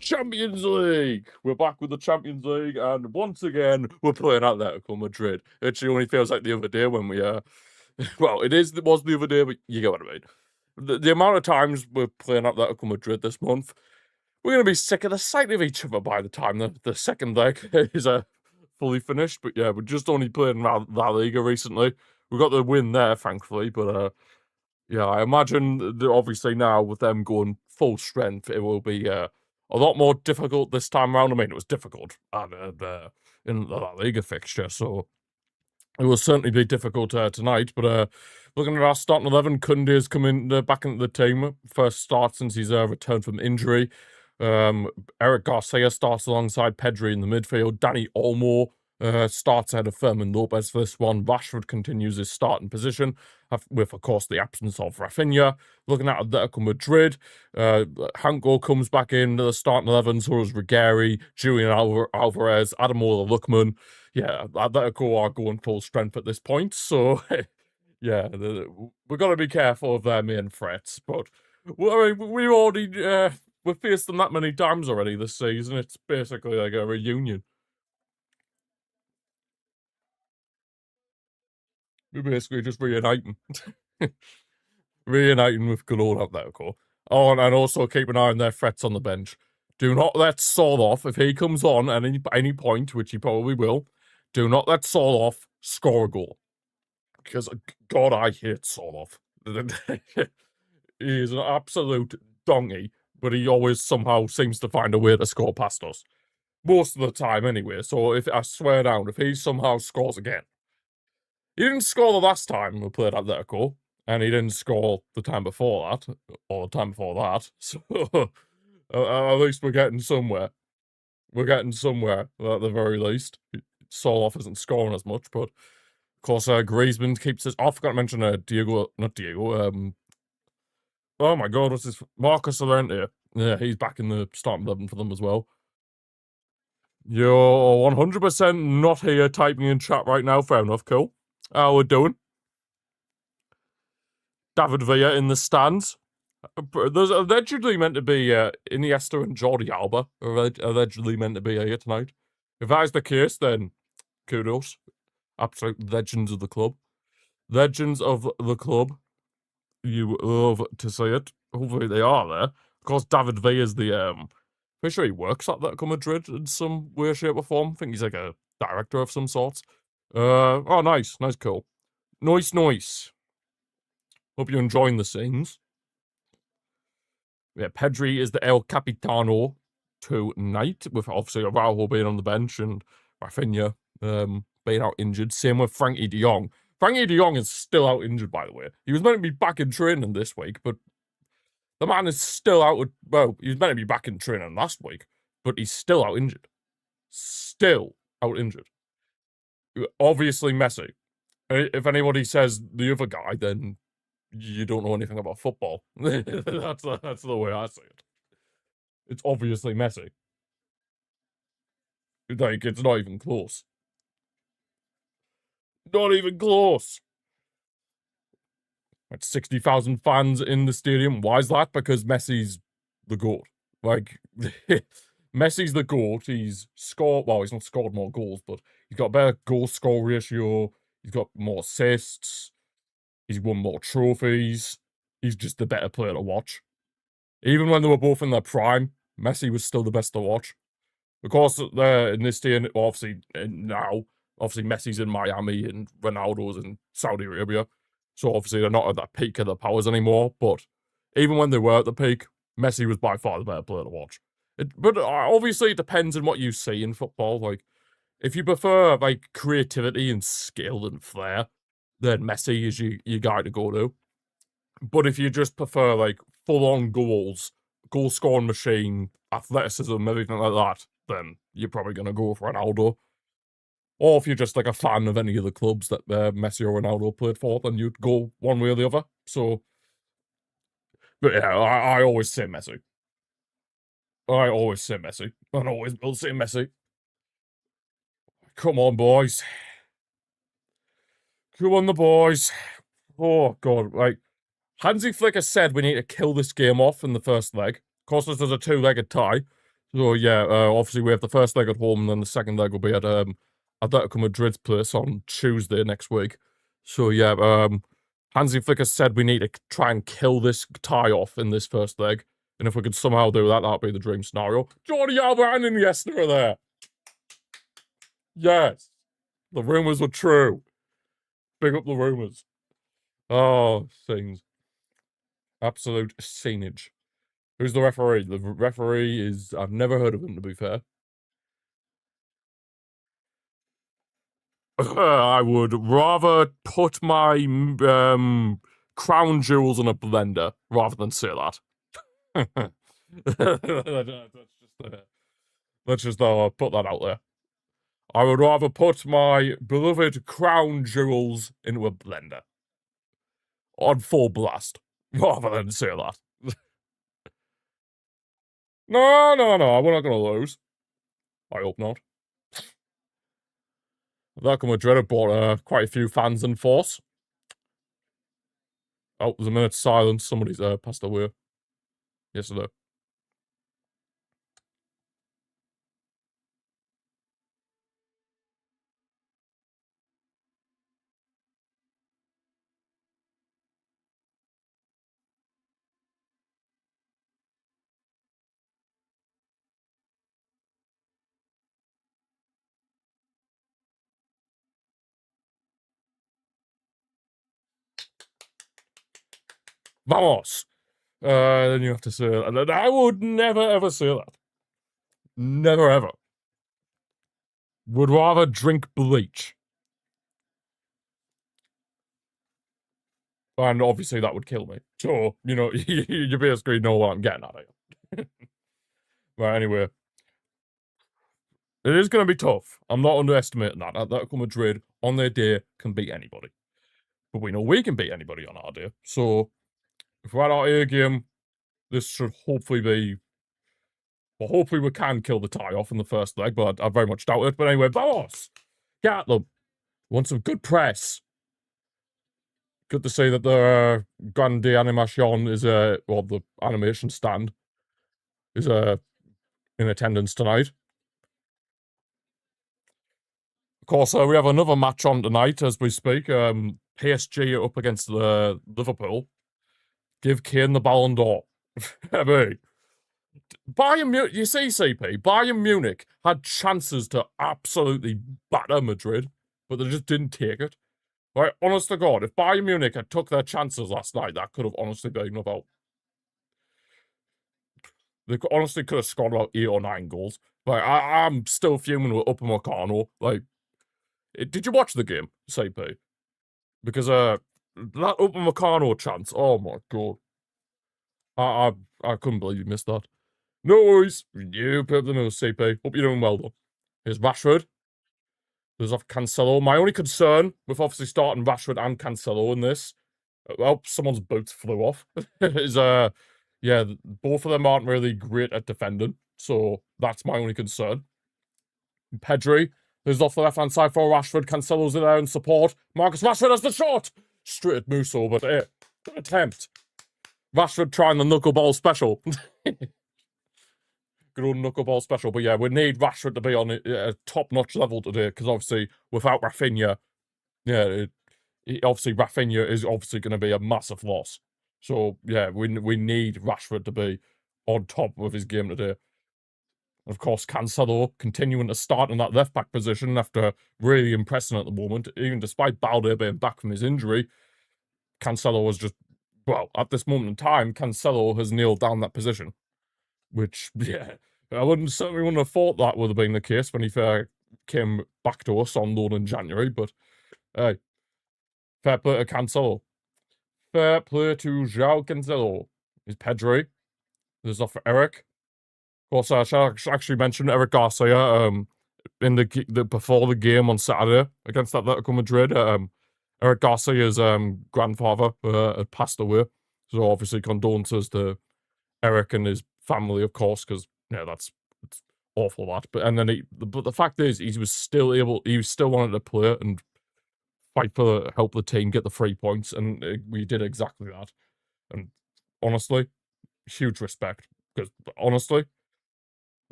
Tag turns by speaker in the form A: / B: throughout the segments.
A: Champions League! We're back with the Champions League, and once again, we're playing Atletico Madrid. It actually only feels like the other day when we, well, it was the other day, but you get what I mean. The amount of times we're playing Atletico Madrid this month, we're going to be sick of the sight of each other by the time the second leg is fully finished. But yeah, we're just only playing La Liga recently. We got the win there, thankfully, but yeah, I imagine that obviously now with them going full strength, it will be a lot more difficult this time around. I mean, it was difficult in the La Liga fixture, so it will certainly be difficult tonight. But looking at our starting 11, Koundé's coming back into the team. First start since he's returned from injury. Eric Garcia starts alongside Pedri in the midfield. Dani Olmo starts ahead of Fermin Lopez for this one. Rashford continues his starting position, with, of course, the absence of Rafinha. Looking at Atletico Madrid, Hanko comes back in the starting 11, so is Ruggieri, Julian Alvarez, Ademola Lookman. Yeah, Atletico are going full strength at this point, so yeah, we've got to be careful of their main threats. But we've already we've faced them that many times already this season. It's basically like a reunion. We're basically just reuniting. Reuniting with good old Atletico. Oh, and also keep an eye on their threats on the bench. Do not let Soloff, if he comes on at any point, which he probably will, do not let Soloff score a goal. Because, God, I hate Soloff. He is an absolute donkey, but he always somehow seems to find a way to score past us. Most of the time, anyway. So if I swear down, if he somehow scores again, he didn't score the last time we played Atletico, and he didn't score the time before that, or the time before that. So at least we're getting somewhere. We're getting somewhere at the very least. Soloff isn't scoring as much, but of course Griezmann keeps his. Oh, I forgot to mention not Diego. Oh my God, what's his Marcus Llorente? Yeah, he's back in the starting 11 for them as well. You're 100% not here typing in chat right now. Fair enough, cool. How we're doing? David Villa in the stands. There's allegedly meant to be Iniesta and Jordi Alba are allegedly meant to be here tonight. If that is the case, then kudos. Absolute legends of the club. Legends of the club. You love to see it. Hopefully they are there. Of course, David Villa is the pretty sure he works at Atletico Madrid in some way, shape, or form. I think he's like a director of some sort. Oh, nice, cool. Nice. Hope you're enjoying the scenes. Yeah, Pedri is the El Capitano tonight, with obviously Araujo being on the bench and Rafinha being out injured. Same with Frankie de Jong. Frankie de Jong is still out injured, by the way. He was meant to be back in training this week, but the man is still out. Well, he was meant to be back in training last week, but he's still out injured. Still out injured. Obviously Messi. If anybody says the other guy, then you don't know anything about football. That's the way I see it. It's obviously Messi. Like, it's not even close. Not even close. Like 60,000 fans in the stadium. Why is that? Because Messi's the GOAT. Like, Messi's the GOAT. He's not scored more goals, but he's got a better goal-score ratio. He's got more assists. He's won more trophies. He's just the better player to watch. Even when they were both in their prime, Messi was still the best to watch. Of course, in this day, obviously now, Messi's in Miami and Ronaldo's in Saudi Arabia. So obviously they're not at that peak of their powers anymore. But even when they were at the peak, Messi was by far the better player to watch. But obviously it depends on what you see in football. Like, if you prefer like creativity and skill and flair, then Messi is your guy to go to. But if you just prefer like full-on goals, goal-scoring machine, athleticism, everything like that, then you're probably going to go for Ronaldo. Or if you're just like a fan of any of the clubs that Messi or Ronaldo played for, then you'd go one way or the other. So, but yeah, I always say Messi. I always say Messi. And always will say Messi. Come on, boys. Come on, the boys. Oh, God. Like, Hansi Flick has said we need to kill this game off in the first leg. Of course, there's a two-legged tie. So yeah, obviously we have the first leg at home, and then the second leg will be at Atletico Madrid's place on Tuesday next week. So yeah, Hansi Flick has said we need to try and kill this tie off in this first leg, and if we could somehow do that, that'd be the dream scenario. Jordi Alba and Iniesta are there. Yes, the rumors were true. Big up the rumors. Oh, scenes. Absolute scenage. Who's the referee? The referee is... I've never heard of him, to be fair. I would rather put my crown jewels in a blender rather than say that. Let's just put that out there. I would rather put my beloved crown jewels into a blender on full blast rather than say that. No, we're not going to lose. I hope not. Atletico Madrid have brought quite a few fans in force. Oh, there's a minute's silence. Somebody's passed away yesterday. Vamos! Then you have to say that. I would never ever say that. Never ever. Would rather drink bleach. And obviously that would kill me. So, you know, you basically know what I'm getting at here. Right, anyway. It is going to be tough. I'm not underestimating that. Atletico Madrid, on their day, can beat anybody. But we know we can beat anybody on our day. So, if we're at our A game, this should hopefully be... Well, hopefully we can kill the tie off in the first leg, but I very much doubt it. But anyway, vamos! Get at them. Want some good press. Good to see that the Grande Animation is, well, the animation stand is, in attendance tonight. Of course, we have another match on tonight as we speak. PSG up against Liverpool. Give Kane the Ballon d'Or. I mean, Bayern Munich, you see, CP, Bayern Munich had chances to absolutely batter Madrid, but they just didn't take it. Right, honest to God, if Bayern Munich had took their chances last night, that could have honestly been about... They honestly could have scored about 8 or 9 goals. Like, I'm still fuming with Upamecano. Like, did you watch the game, CP? Because, that Upamecano chance, oh my God. I couldn't believe you missed that. No worries. You put up the nose, CP. Hope you're doing well, though. Here's Rashford. There's off Cancelo. My only concern with obviously starting Rashford and Cancelo in this, well, someone's boot flew off, is, yeah, both of them aren't really great at defending, so that's my only concern. Pedri is off the left-hand side for Rashford. Cancelo's there in support. Marcus Rashford has the shot! Straight at Musso, but good attempt. Rashford trying the knuckleball special. Good old knuckleball special. But yeah, we need Rashford to be on a top-notch level today, because obviously, without Rafinha, yeah, obviously Rafinha is obviously going to be a massive loss. So yeah, we need Rashford to be on top of his game today. Of course, Cancelo continuing to start in that left-back position after really impressing at the moment. Even despite Balde being back from his injury, Cancelo was just... Well, at this moment in time, Cancelo has nailed down that position. Which, yeah, I certainly wouldn't have thought that would have been the case when he came back to us on loan in January, but hey, fair play to Cancelo. Fair play to João Cancelo. Is Pedri. There's off for Eric. Of course, I should actually mention Eric Garcia in the before the game on Saturday against Atletico Madrid. Eric Garcia's grandfather had passed away, so obviously condolences to Eric and his family, of course, because yeah, it's awful that. But and then but the fact is, he was still wanted to play and fight for help the team get the 3 points, and we did exactly that. And honestly, huge respect, because honestly,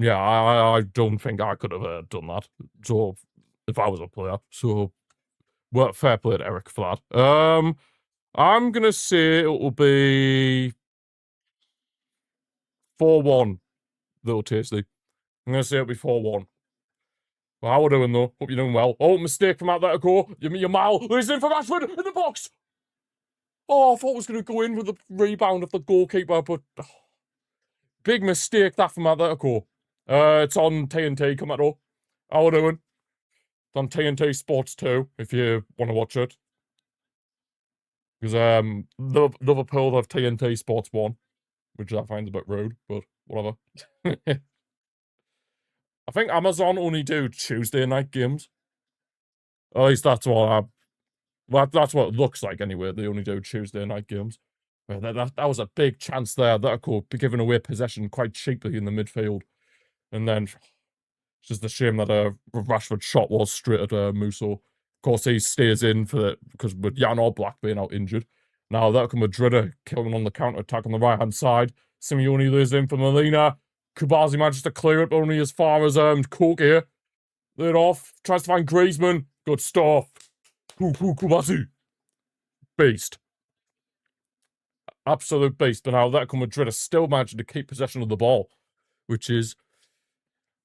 A: Yeah, I don't think I could have done that. So if I was a player, so well, fair play to Eric for that. I'm gonna say it will be 4-1. Little tasty. I'm gonna say it'll be 4-1. Well, how are we doing though? Hope you're doing well. Oh, mistake from Atletico. Your Mal. He's in for Rashford in the box. Oh, I thought it was gonna go in with the rebound of the goalkeeper, but big mistake that from Atletico. It's on TNT. Come at all. How are we doing? It's on TNT Sports 2, if you want to watch it. Because Liverpool have TNT Sports 1, which I find a bit rude, but whatever. I think Amazon only do Tuesday night games. At least that's that's what it looks like anyway. They only do Tuesday night games. But that was a big chance there. That could be giving away possession quite cheaply in the midfield. And then it's just a shame that Rashford's shot was straight at Musso. Of course, he stays in for because with Jan Oblak being out injured. Now Atletico Madrid are killing on the counter attack on the right hand side. Simeone lays in for Molina. Kubazi manages to clear it, but only as far as Cork here. Laid off, tries to find Griezmann. Good stuff. Kubazi. Beast. Absolute beast. But now Atletico Madrid are still managing to keep possession of the ball, which is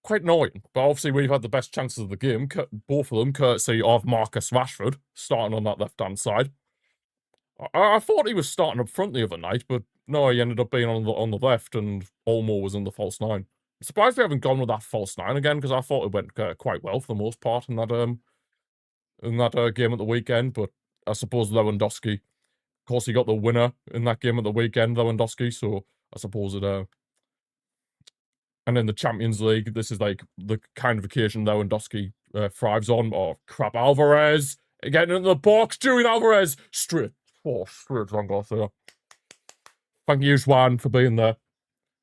A: quite annoying. But obviously, we've had the best chances of the game, both of them courtesy of Marcus Rashford, starting on that left-hand side. I thought he was starting up front the other night, but no, he ended up being on the left, and Olmo was in the false nine. I'm surprised they haven't gone with that false nine again, because I thought it went quite well for the most part in that game at the weekend. But I suppose Lewandowski, of course, he got the winner in that game at the weekend, Lewandowski. So I suppose it. And in the Champions League, this is like the kind of occasion Lewandowski thrives on. Oh crap, Alvarez getting into the box. Julian Alvarez straight wrong off there. Thank you, Juan, for being there.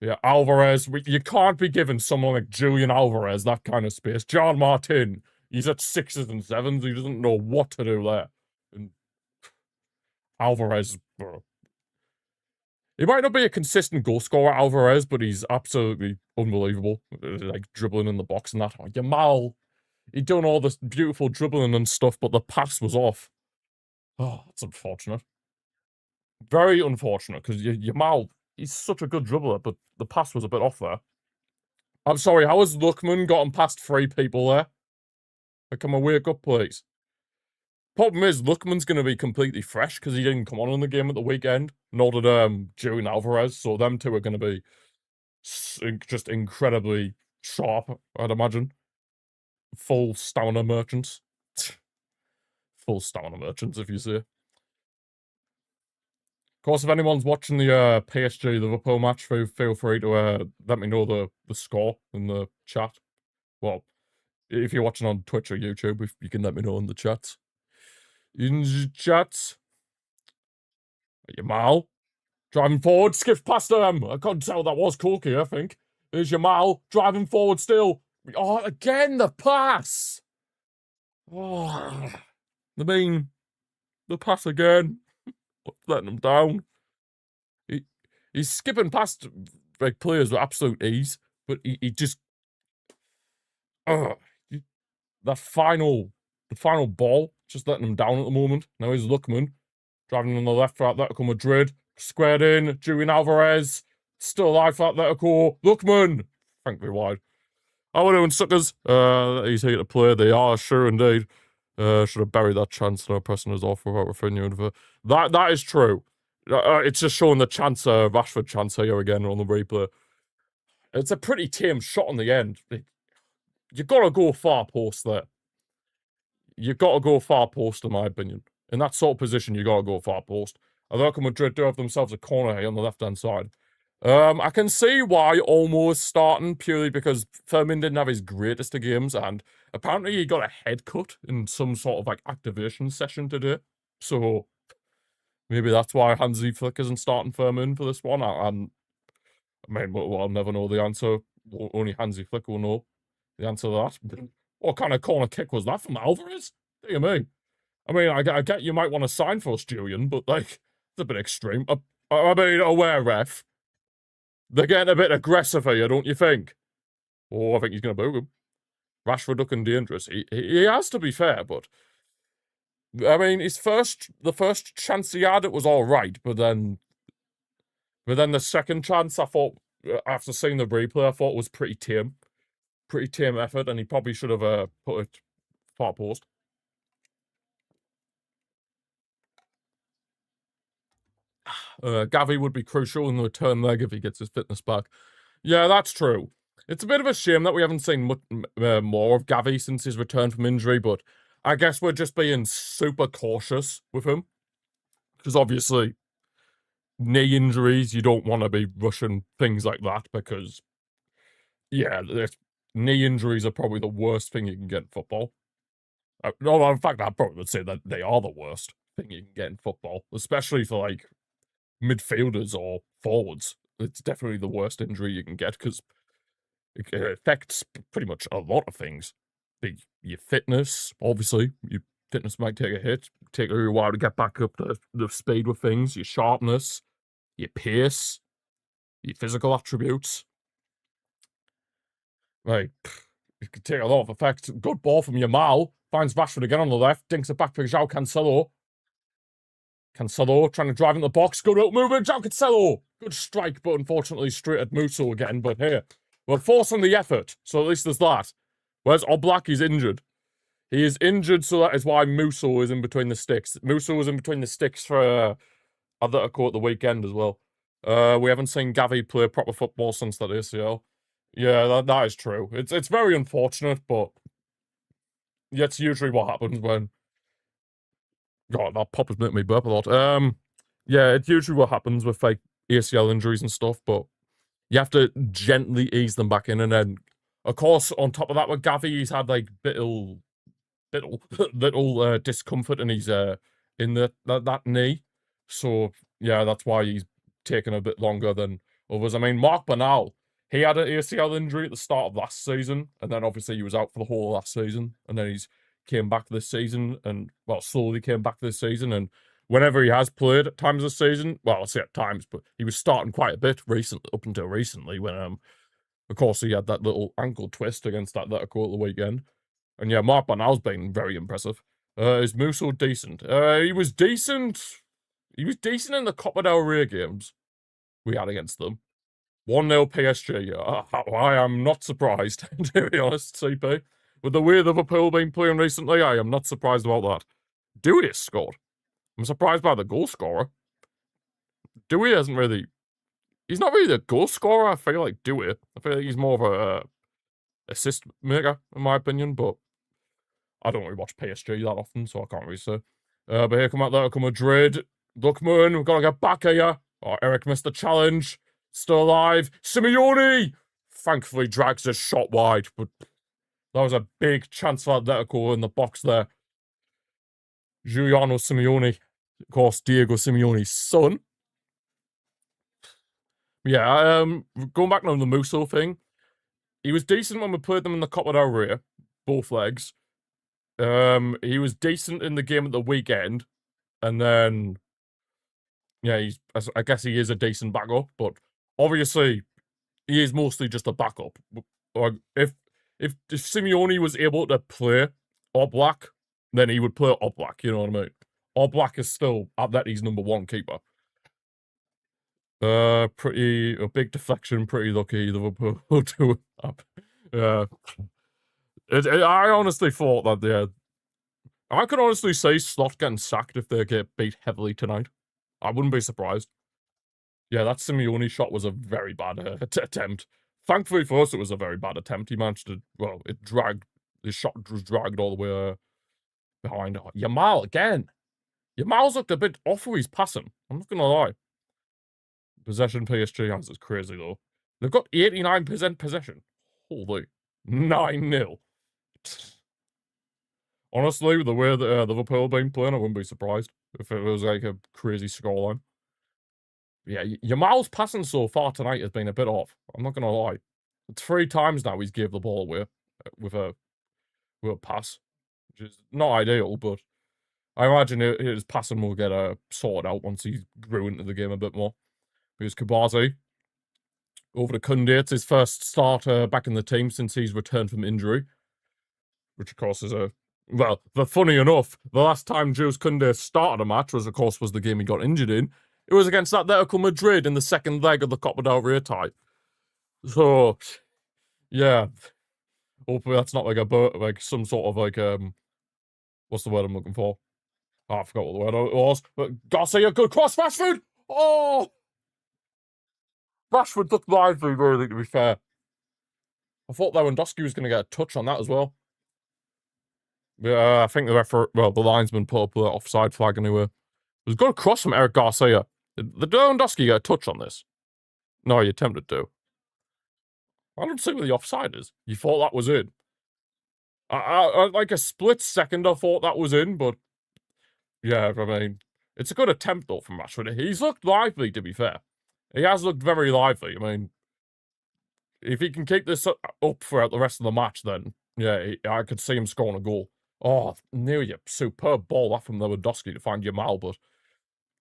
A: Yeah, Alvarez. You can't be giving someone like Julian Alvarez that kind of space. John Martin, he's at 6s and 7s. He doesn't know what to do there. And Alvarez, bro. He might not be a consistent goal scorer, Alvarez, but he's absolutely unbelievable. Like dribbling in the box and that. Oh, Yamal, he'd done all this beautiful dribbling and stuff, but the pass was off. Oh, that's unfortunate. Very unfortunate, because Yamal, he's such a good dribbler, but the pass was a bit off there. I'm sorry, how has Lookman gotten past 3 people there? Like, come on, wake up, please. Problem is, Lookman's going to be completely fresh because he didn't come on in the game at the weekend. Nor did Julian Alvarez, so them two are going to be just incredibly sharp, I'd imagine. Full stamina merchants. Full stamina merchants, if you see. Of course, if anyone's watching the PSG Liverpool match, feel free to let me know the score in the chat. Well, if you're watching on Twitch or YouTube, you can let me know in the chats. In the chats. Yamal. Driving forward, skips past them. I couldn't tell that was Corky, I think. There's Yamal, driving forward still. Oh, again, the pass. Oh, I mean, the pass again. Letting them down. He's skipping past like players with absolute ease, but he just... the final ball, just letting him down at the moment. Now he's Lookman, driving on the left for Atletico Madrid. Squared in, Julian Alvarez, still alive for Atletico. Lookman, frankly wide. How are we doing, suckers? He's here to play. They are, sure indeed. Should have buried that chance. No person is off without Rafinha. That is true. It's just showing the chance, Rashford chance here again on the replay. It's a pretty tame shot on the end. You got to go far post there. You got to go far post, in my opinion. In that sort of position, you got to go far post. Atletico Madrid do have themselves a corner here on the left-hand side. I can see why Olmo is starting, purely because Fermin didn't have his greatest of games, and apparently he got a head cut in some sort of like activation session today. So maybe that's why Hansi Flick isn't starting Fermin for this one. I mean, I'll never know the answer. Only Hansi Flick will know the answer to that. What kind of corner kick was that from Alvarez? Dear me. I mean, I get you might want to sign for us, Julian, but like, it's a bit extreme. I mean, aware ref. They're getting a bit aggressive here, don't you think? Oh, I think he's going to boot him. Rashford looking dangerous. He has, to be fair, but I mean, the first chance he had, it was all right, but then the second chance, I thought, after seeing the replay, I thought was pretty tame effort, and he probably should have put it far post. Gavi would be crucial in the return leg if he gets his fitness back. Yeah, that's true. It's a bit of a shame that we haven't seen much more of Gavi since his return from injury, but I guess we're just being super cautious with him. Because obviously, knee injuries, you don't want to be rushing things like that because, yeah, knee injuries are probably the worst thing you can get in football. No, in fact, I probably would say that they are the worst thing you can get in football, especially for like midfielders or forwards. It's definitely the worst injury you can get because it affects pretty much a lot of things. Your fitness, obviously, your fitness might take a hit, take a while to get back up to the speed with things, your sharpness, your pace, your physical attributes. Right, it could take a lot of effect. Good ball from Yamal, finds Rashford again on the left, dinks it back for João Cancelo. Cancelo trying to drive in the box, good up movement, João Cancelo! Good strike, but unfortunately straight at Musso again, but here, we're forcing the effort, so at least there's that. Whereas Oblak is injured. He is injured, so that is why Musso is in between the sticks. Musso was in between the sticks for Atletico at the weekend as well. We haven't seen Gavi play proper football since that ACL. Yeah, that is true. It's very unfortunate, but that's usually what happens when... God, that pop is making me burp a lot. Yeah, it's usually what happens with like ACL injuries and stuff, but you have to gently ease them back in, and then, of course, on top of that, with Gavi, he's had like little discomfort in his in that knee. So yeah, that's why he's taken a bit longer than others. I mean, Mark Bernal, he had an ACL injury at the start of last season, and then obviously he was out for the whole of last season, and then he's came back this season, and well, slowly came back this season, and whenever he has played at times this season, well, I say at times, but he was starting quite a bit recently, up until recently, when of course he had that little ankle twist against that Atletico at the weekend. And yeah, Mark Bernal's been very impressive. Is Musso decent? He was decent. He was decent in the Copa del Rey games we had against them. 1-0 PSG. I am not surprised, to be honest, CP. With the way Liverpool been playing recently, I am not surprised about that. Dewey has scored. I'm surprised by the goal scorer. Dewey hasn't really... He's not really the goal scorer, I feel like Dewey. I feel like he's more of a assist maker, in my opinion, but I don't really watch PSG that often, so I can't really say. But here come Atletico Madrid. Lookman, we've got to get back here. Oh, Eric missed the challenge. Still alive. Simeone! Thankfully drags his shot wide, but that was a big chance for Atletico in the box there. Giuliano Simeone. Of course, Diego Simeone's son. Yeah, going back on the Musso thing. He was decent when we played them in the Copa del Rey. Both legs. He was decent in the game at the weekend, and then yeah, I guess he is a decent backup, but obviously he is mostly just a backup. Like if Simeone was able to play Oblak, then he would play Oblak. You know what I mean? Oblak is still Atleti's number 1 keeper. Pretty a big deflection. Pretty lucky Liverpool to up. Yeah. I honestly thought that I could honestly see Slot getting sacked if they get beat heavily tonight. I wouldn't be surprised. Yeah, that Simeone shot was a very bad attempt. Thankfully for us, it was a very bad attempt. He managed to, well, his shot was dragged all the way behind. Yamal again. Yamal's looked a bit off with his passing. I'm not going to lie. Possession PSG has is crazy, though. They've got 89% possession. Holy. 9-0. Honestly, with the way that Liverpool have been playing, I wouldn't be surprised if it was like a crazy scoreline. Yeah, Yamal's passing so far tonight has been a bit off. I'm not going to lie. It's 3 times now he's gave the ball away with a pass, which is not ideal, but I imagine his passing will get sorted out once he grew into the game a bit more. Because Kabasi, over to Koundé. It's his first start back in the team since he's returned from injury, which of course is a well. But funny enough, the last time Jules Koundé started a match was, of course, the game he got injured in. It was against Atletico Madrid in the second leg of the Copa del Rey tie. So, yeah, hopefully that's not like some sort of what's the word I'm looking for? Oh, I forgot what the word it was. But Garcia, good cross, Rashford. Oh, Rashford looked lively, really, to be fair. I thought Lewandowski was going to get a touch on that as well. Yeah, I think the linesman put up the offside flag anyway. It was a good cross from Eric Garcia. Did Lewandowski get a touch on this? No, he attempted to. I don't see where the offside is. You thought that was in? I like a split second, I thought that was in, but yeah, I mean, it's a good attempt though from Rashford. He's looked lively, to be fair. He has looked very lively. I mean, if he can keep this up throughout the rest of the match, then yeah, I could see him scoring a goal. Oh, nearly a superb ball that from Lewandowski to find Yamal, but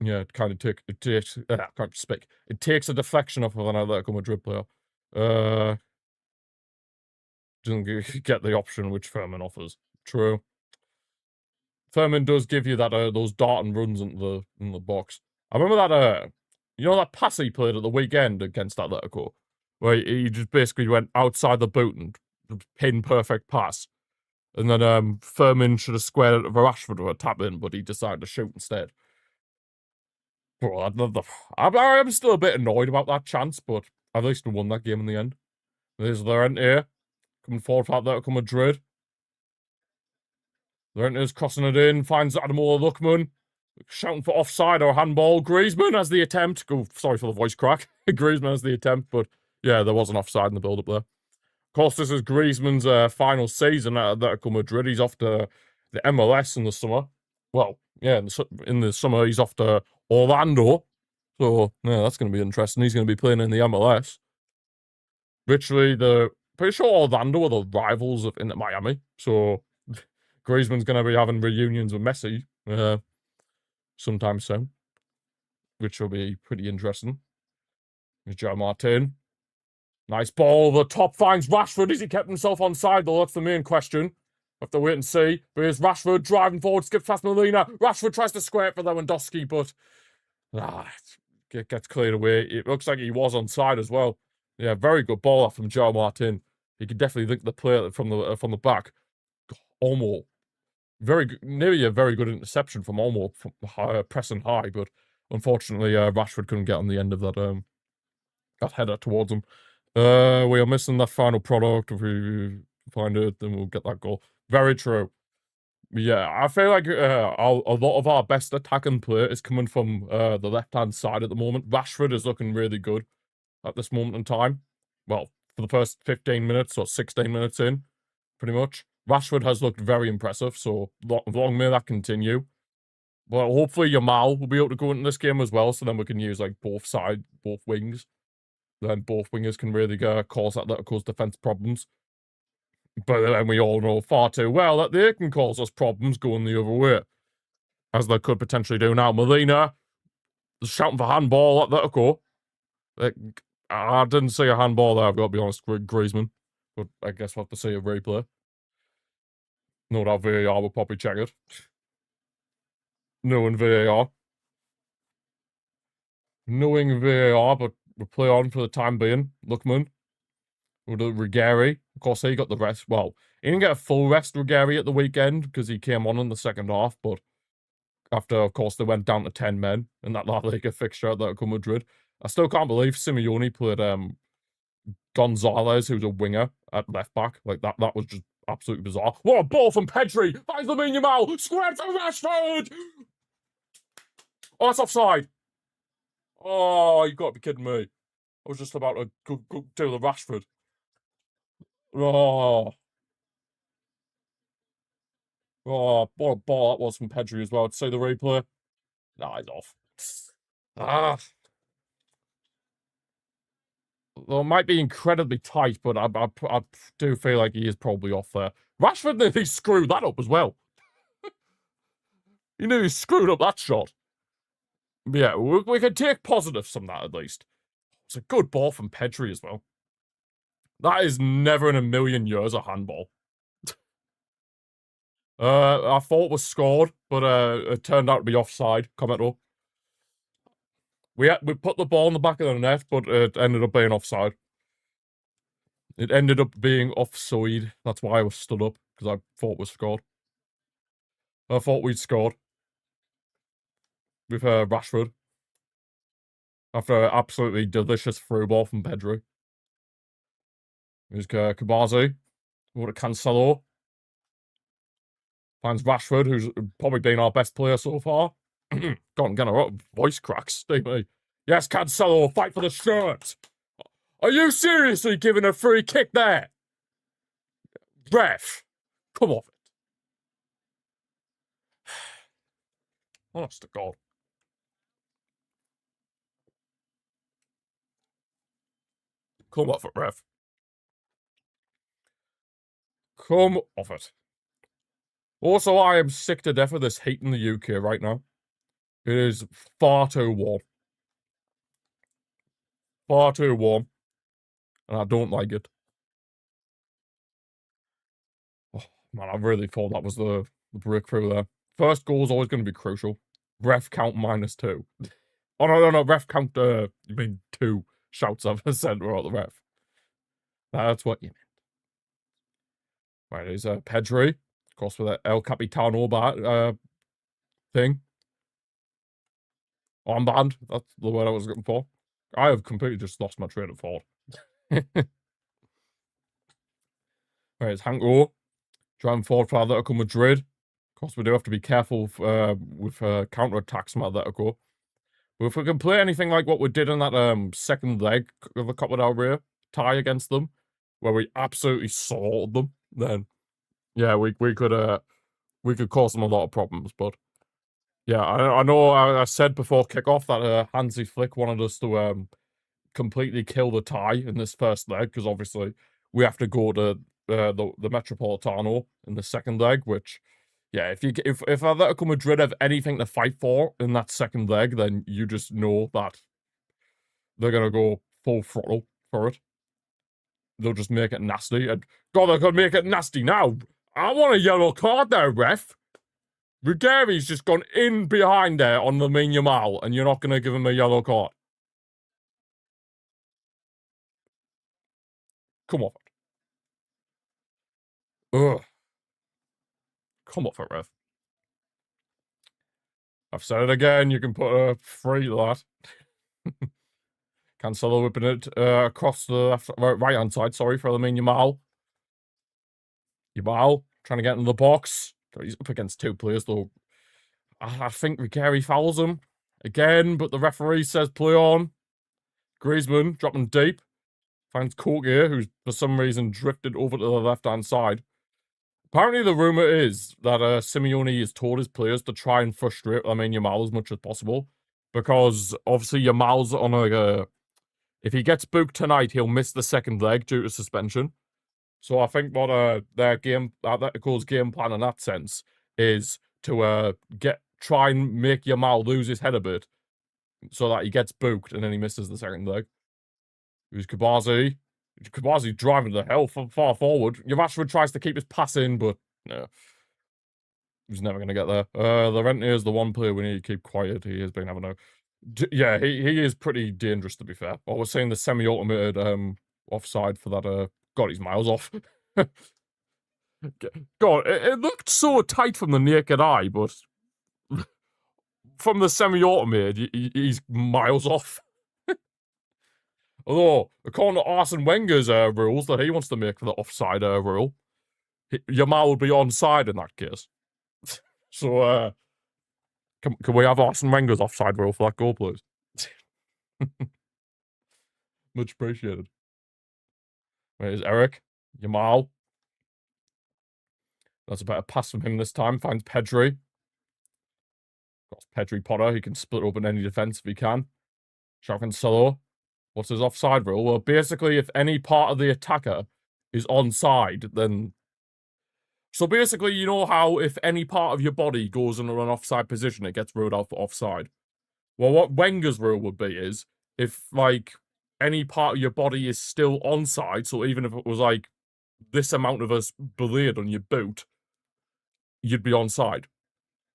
A: yeah, it kind of takes. I can't speak. It takes a deflection off of an Atletico Madrid player. Doesn't get the option which Furman offers. True. Furman does give you that those dart and runs in the box. I remember that you know that pass he played at the weekend against Atletico, where he just basically went outside the boot and pin perfect pass, and then Furman should have squared it for Rashford with a tap in, but he decided to shoot instead. Bro, I'm still a bit annoyed about that chance, but at least we won that game in the end. There's Llorente coming forward for Atletico Madrid. Llorente's crossing it in, finds Ademola Lookman, shouting for offside or handball. Griezmann has the attempt. Sorry for the voice crack. Griezmann has the attempt, but yeah, there was an offside in the build-up there. Of course, this is Griezmann's final season at Atletico Madrid. He's off to the MLS in the summer. Well, yeah, in the summer he's off to Orlando. So, yeah, that's going to be interesting. He's going to be playing in the MLS. Literally, pretty sure Orlando are the rivals of Inter Miami. So, Griezmann's going to be having reunions with Messi sometime soon, which will be pretty interesting. There's Joe Martin. Nice ball. The top finds Rashford. Has he kept himself onside, though? That's the main question. Have to wait and see. But here's Rashford driving forward, skips past Molina. Rashford tries to square it for Lewandowski, but it gets cleared away. It looks like he was onside as well. Yeah, very good ball off from Joe Martin. He could definitely link the player from the back. Olmo. Nearly a very good interception from Olmo, pressing high, but unfortunately Rashford couldn't get on the end of that header towards him. We are missing that final product. If we find it, then we'll get that goal. Very true. Yeah, I feel like a lot of our best attacking play is coming from the left-hand side at the moment. Rashford is looking really good at this moment in time. Well, for the first 15 minutes or 16 minutes in, pretty much. Rashford has looked very impressive, so long may that continue. But hopefully Yamal will be able to go into this game as well, so then we can use like both wings. Then both wingers can really cause Atletico's defense problems. But then we all know far too well that they can cause us problems going the other way, as they could potentially do now. Molina shouting for handball at Atletico. I didn't see a handball there, I've got to be honest, with Griezmann. But I guess we'll have to see a replay. No doubt VAR will probably check it. Knowing VAR. Knowing VAR, but we'll play on for the time being. Lookman. With Ruggieri. Of course, he got the rest. Well, he didn't get a full rest, Ruggieri, at the weekend, because he came on in the second half, but after, of course, they went down to 10 men in that La Liga fixture at Atletico Madrid. I still can't believe Simeone played Gonzalez, who's a winger, at left back. Like, that was just absolutely bizarre. What a ball from Pedri! Finds Lamine Yamal! Square to Rashford! Oh, that's offside. Oh, you got to be kidding me. I was just about to go do the Rashford. Oh. Oh, what a ball that was from Pedri as well. To see the replay. Nah, he's off. Ah. Well, it might be incredibly tight, but I do feel like he is probably off there. Rashford nearly screwed that up as well. He nearly screwed up that shot. Yeah, we can take positives from that at least. It's a good ball from Pedri as well. That is never in a million years a handball. I thought was scored, but it turned out to be offside. Commento. We put the ball in the back of the net, but it ended up being offside. It ended up being offside. That's why I was stood up, because I thought we scored. I thought we'd scored with Rashford after an absolutely delicious through ball from Pedri. Here's Kabazi. Over to Cancelo. Finds Rashford, who's probably been our best player so far. Go on, get a voice cracks, Steve me. Yes, Cancelo, fight for the shirt. Are you seriously giving a free kick there? Ref, come off it. Honest to God. Come off it, ref. Come off it. Also, I am sick to death of this heat in the UK right now. It is far too warm. Far too warm. And I don't like it. Oh, man, I really thought that was the breakthrough there. First goal is always going to be crucial. Ref count -2. Oh, no. Ref count, you mean 2 shouts I've sent at the ref. That's what you meant. Right, there's Pedri. Of course, with that El Capitano thing. Armband. That's the word I was looking for. I have completely just lost my train of thought. Right, it's Hanko. Driving forward for Atletico Madrid. Of course, we do have to be careful with counter-attacks from Atletico. But if we can play anything like what we did in that second leg of the Copa del Rey tie against them, where we absolutely slaughtered them, then yeah, we could cause them a lot of problems. But yeah, I know I said before kickoff that Hansi Flick wanted us to completely kill the tie in this first leg, because obviously we have to go to the Metropolitano in the second leg, which, yeah, if Atletico Madrid have anything to fight for in that second leg, then you just know that they're gonna go full throttle for it. They'll just make it nasty, and God, they're gonna make it nasty now. I want a yellow card there, ref. Ruggeri's just gone in behind there on Lamine Yamal, and you're not gonna give him a yellow card. Come off it. Ugh. Come off it, ref. I've said it again, you can put a free to that. Cancelo whipping it across the right-hand side, sorry, for Lamine Yamal. Yamal trying to get into the box. He's up against 2 players, though. I think Riggeri fouls him again, but the referee says play on. Griezmann dropping deep. Finds Koke, who's for some reason drifted over to the left-hand side. Apparently, the rumor is that Simeone has told his players to try and frustrate Lamine Yamal as much as possible, because obviously Yamal's on a if he gets booked tonight, he'll miss the second leg due to suspension. So I think what Atletico's game plan in that sense is to try and make Yamal lose his head a bit, so that he gets booked and then he misses the second leg. Who's Kabazi? Kabazi driving the hell far forward. Rashford tries to keep his pass in, but no. He's never going to get there. Llorente is the one player we need to keep quiet. He has been having a... Yeah, he is pretty dangerous, to be fair. I was saying the semi-automated offside for that... God, he's miles off. God, it looked so tight from the naked eye, but... from the semi-automated, he's miles off. Although, according to Arsene Wenger's rules that he wants to make for the offside rule, Yamal would be onside in that case. So, can we have Arsene Wenger's offside rule for that goal, please? Much appreciated. Where's Eric? Yamal. That's a better pass from him this time. Finds Pedri. Got Pedri Potter. He can split open any defense if he can. Cancelo. What's his offside rule? Well, basically, if any part of the attacker is onside, then... So basically, you know how if any part of your body goes into an offside position, it gets ruled out for offside? Well, what Wenger's rule would be is, if, like, any part of your body is still onside. So even if it was like this amount of a blade on your boot, you'd be onside.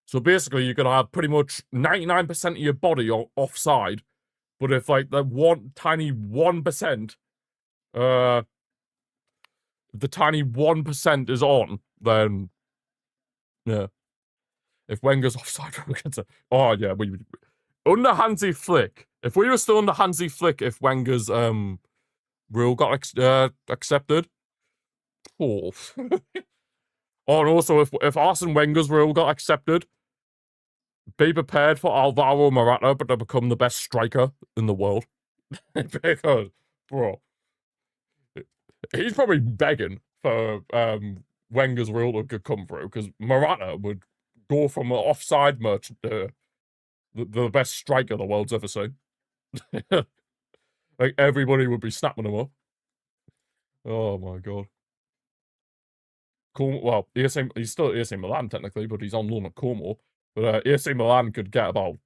A: So basically, you're gonna have pretty much 99% of your body offside. But if like the tiny 1%, the tiny 1% is on, then yeah. If Wenger's offside, oh yeah, under Hansi Flick. If we were still under Hansi Flick, if Wenger's rule got accepted, oh. Oh, and also if Arsene Wenger's rule got accepted, be prepared for Alvaro Morata, but to become the best striker in the world. Because, bro, he's probably begging for Wenger's rule to come through, because Morata would go from an offside merchant to the best striker the world's ever seen. Like, everybody would be snapping him up. Oh my god. Well, he's still at AC Milan technically, but he's on loan at Como. But AC Milan could get about,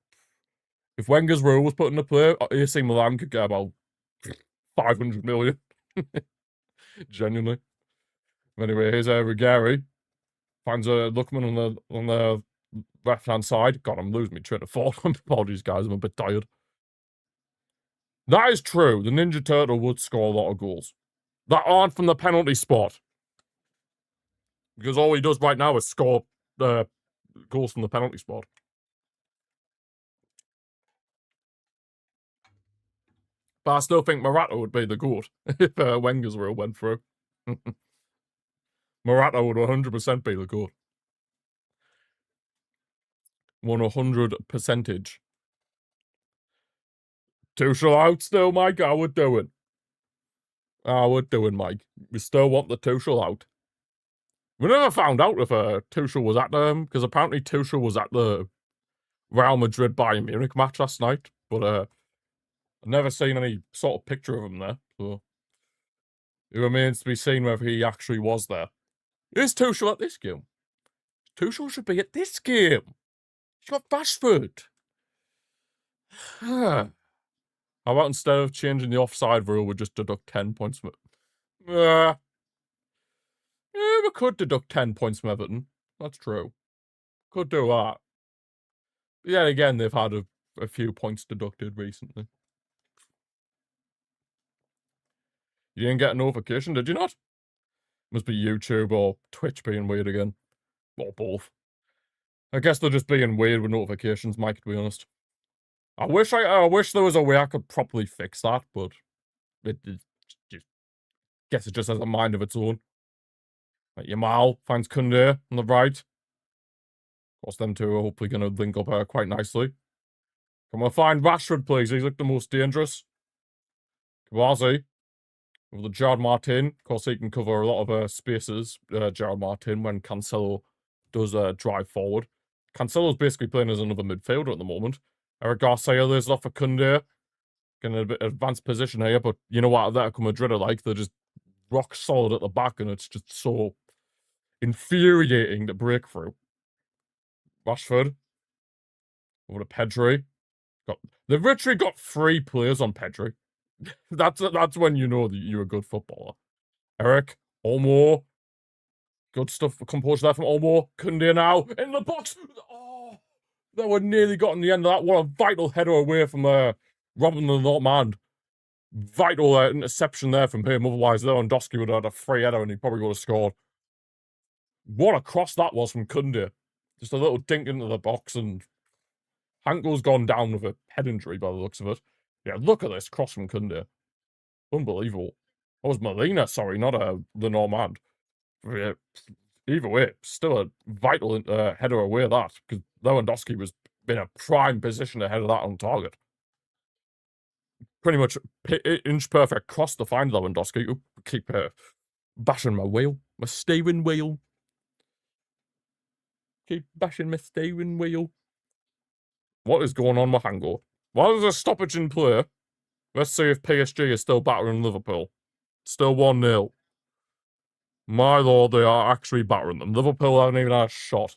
A: if Wenger's rule was put into play, AC Milan could get about 500 million. Genuinely. Anyway, here's Ruggieri. Finds Lookman on the left hand side. God, I'm losing my train of thought. Apologies, guys. I'm a bit tired. That is true. The Ninja Turtle would score a lot of goals that aren't from the penalty spot, because all he does right now is score goals from the penalty spot. But I still think Morata would be the GOAT if Wenger's rule went through. Morata would 100% be the GOAT. 100%. Tuchel out still, Mike? How we doing? How we doing, Mike? We still want the Tuchel out. We never found out if Tuchel was at them, because apparently Tuchel was at the Real Madrid Bayern Munich match last night, but I've never seen any sort of picture of him there, so it remains to be seen whether he actually was there. Is Tuchel at this game? Tuchel should be at this game. He's got Rashford. How about instead of changing the offside rule, we just deduct 10 points from it? Yeah, we could deduct 10 points from Everton. That's true. Could do that. But yet again, they've had a few points deducted recently. You didn't get a notification, did you not? Must be YouTube or Twitch being weird again. Or both. I guess they're just being weird with notifications, Mike, to be honest. I wish there was a way I could properly fix that, but it guess it just has a mind of its own. Like Yamal finds Koundé on the right. Of course, them two are hopefully going to link up quite nicely. Can we find Rashford, please? He's like the most dangerous. Kouazi. With the Gerard Martin. Of course, he can cover a lot of spaces, Gerard Martin, when Cancelo does drive forward. Cancelo's basically playing as another midfielder at the moment. Eric Garcia lays it off for Koundé. Getting a bit advanced position here, but you know what Atletico Madrid are like? They're just rock solid at the back, and it's just so infuriating to break through. Rashford. Over to Pedri. They've literally got 3 players on Pedri. That's when you know that you're a good footballer. Eric, Olmo. Good stuff for composure there from Olmo. Koundé now in the box. Oh, they were nearly got in the end of that. What a vital header away from Robin the Normand. Vital interception there from him. Otherwise, Lewandowski would have had a free header and he probably would have scored. What a cross that was from Koundé. Just a little dink into the box, and Hankel's gone down with a head injury by the looks of it. Yeah, look at this cross from Koundé. Unbelievable. That was Molina, sorry, not the Normand. Yeah, either way, still a vital header away that, because Lewandowski was in a prime position ahead of that on target. Pretty much inch perfect cross to find Lewandowski. Keep bashing my wheel, my steering wheel. Keep bashing my steering wheel. What is going on with Hango? Why is there stoppage in play? Let's see if PSG is still battering Liverpool. Still 1-0. My lord, they are actually battering them. Liverpool haven't even had a shot.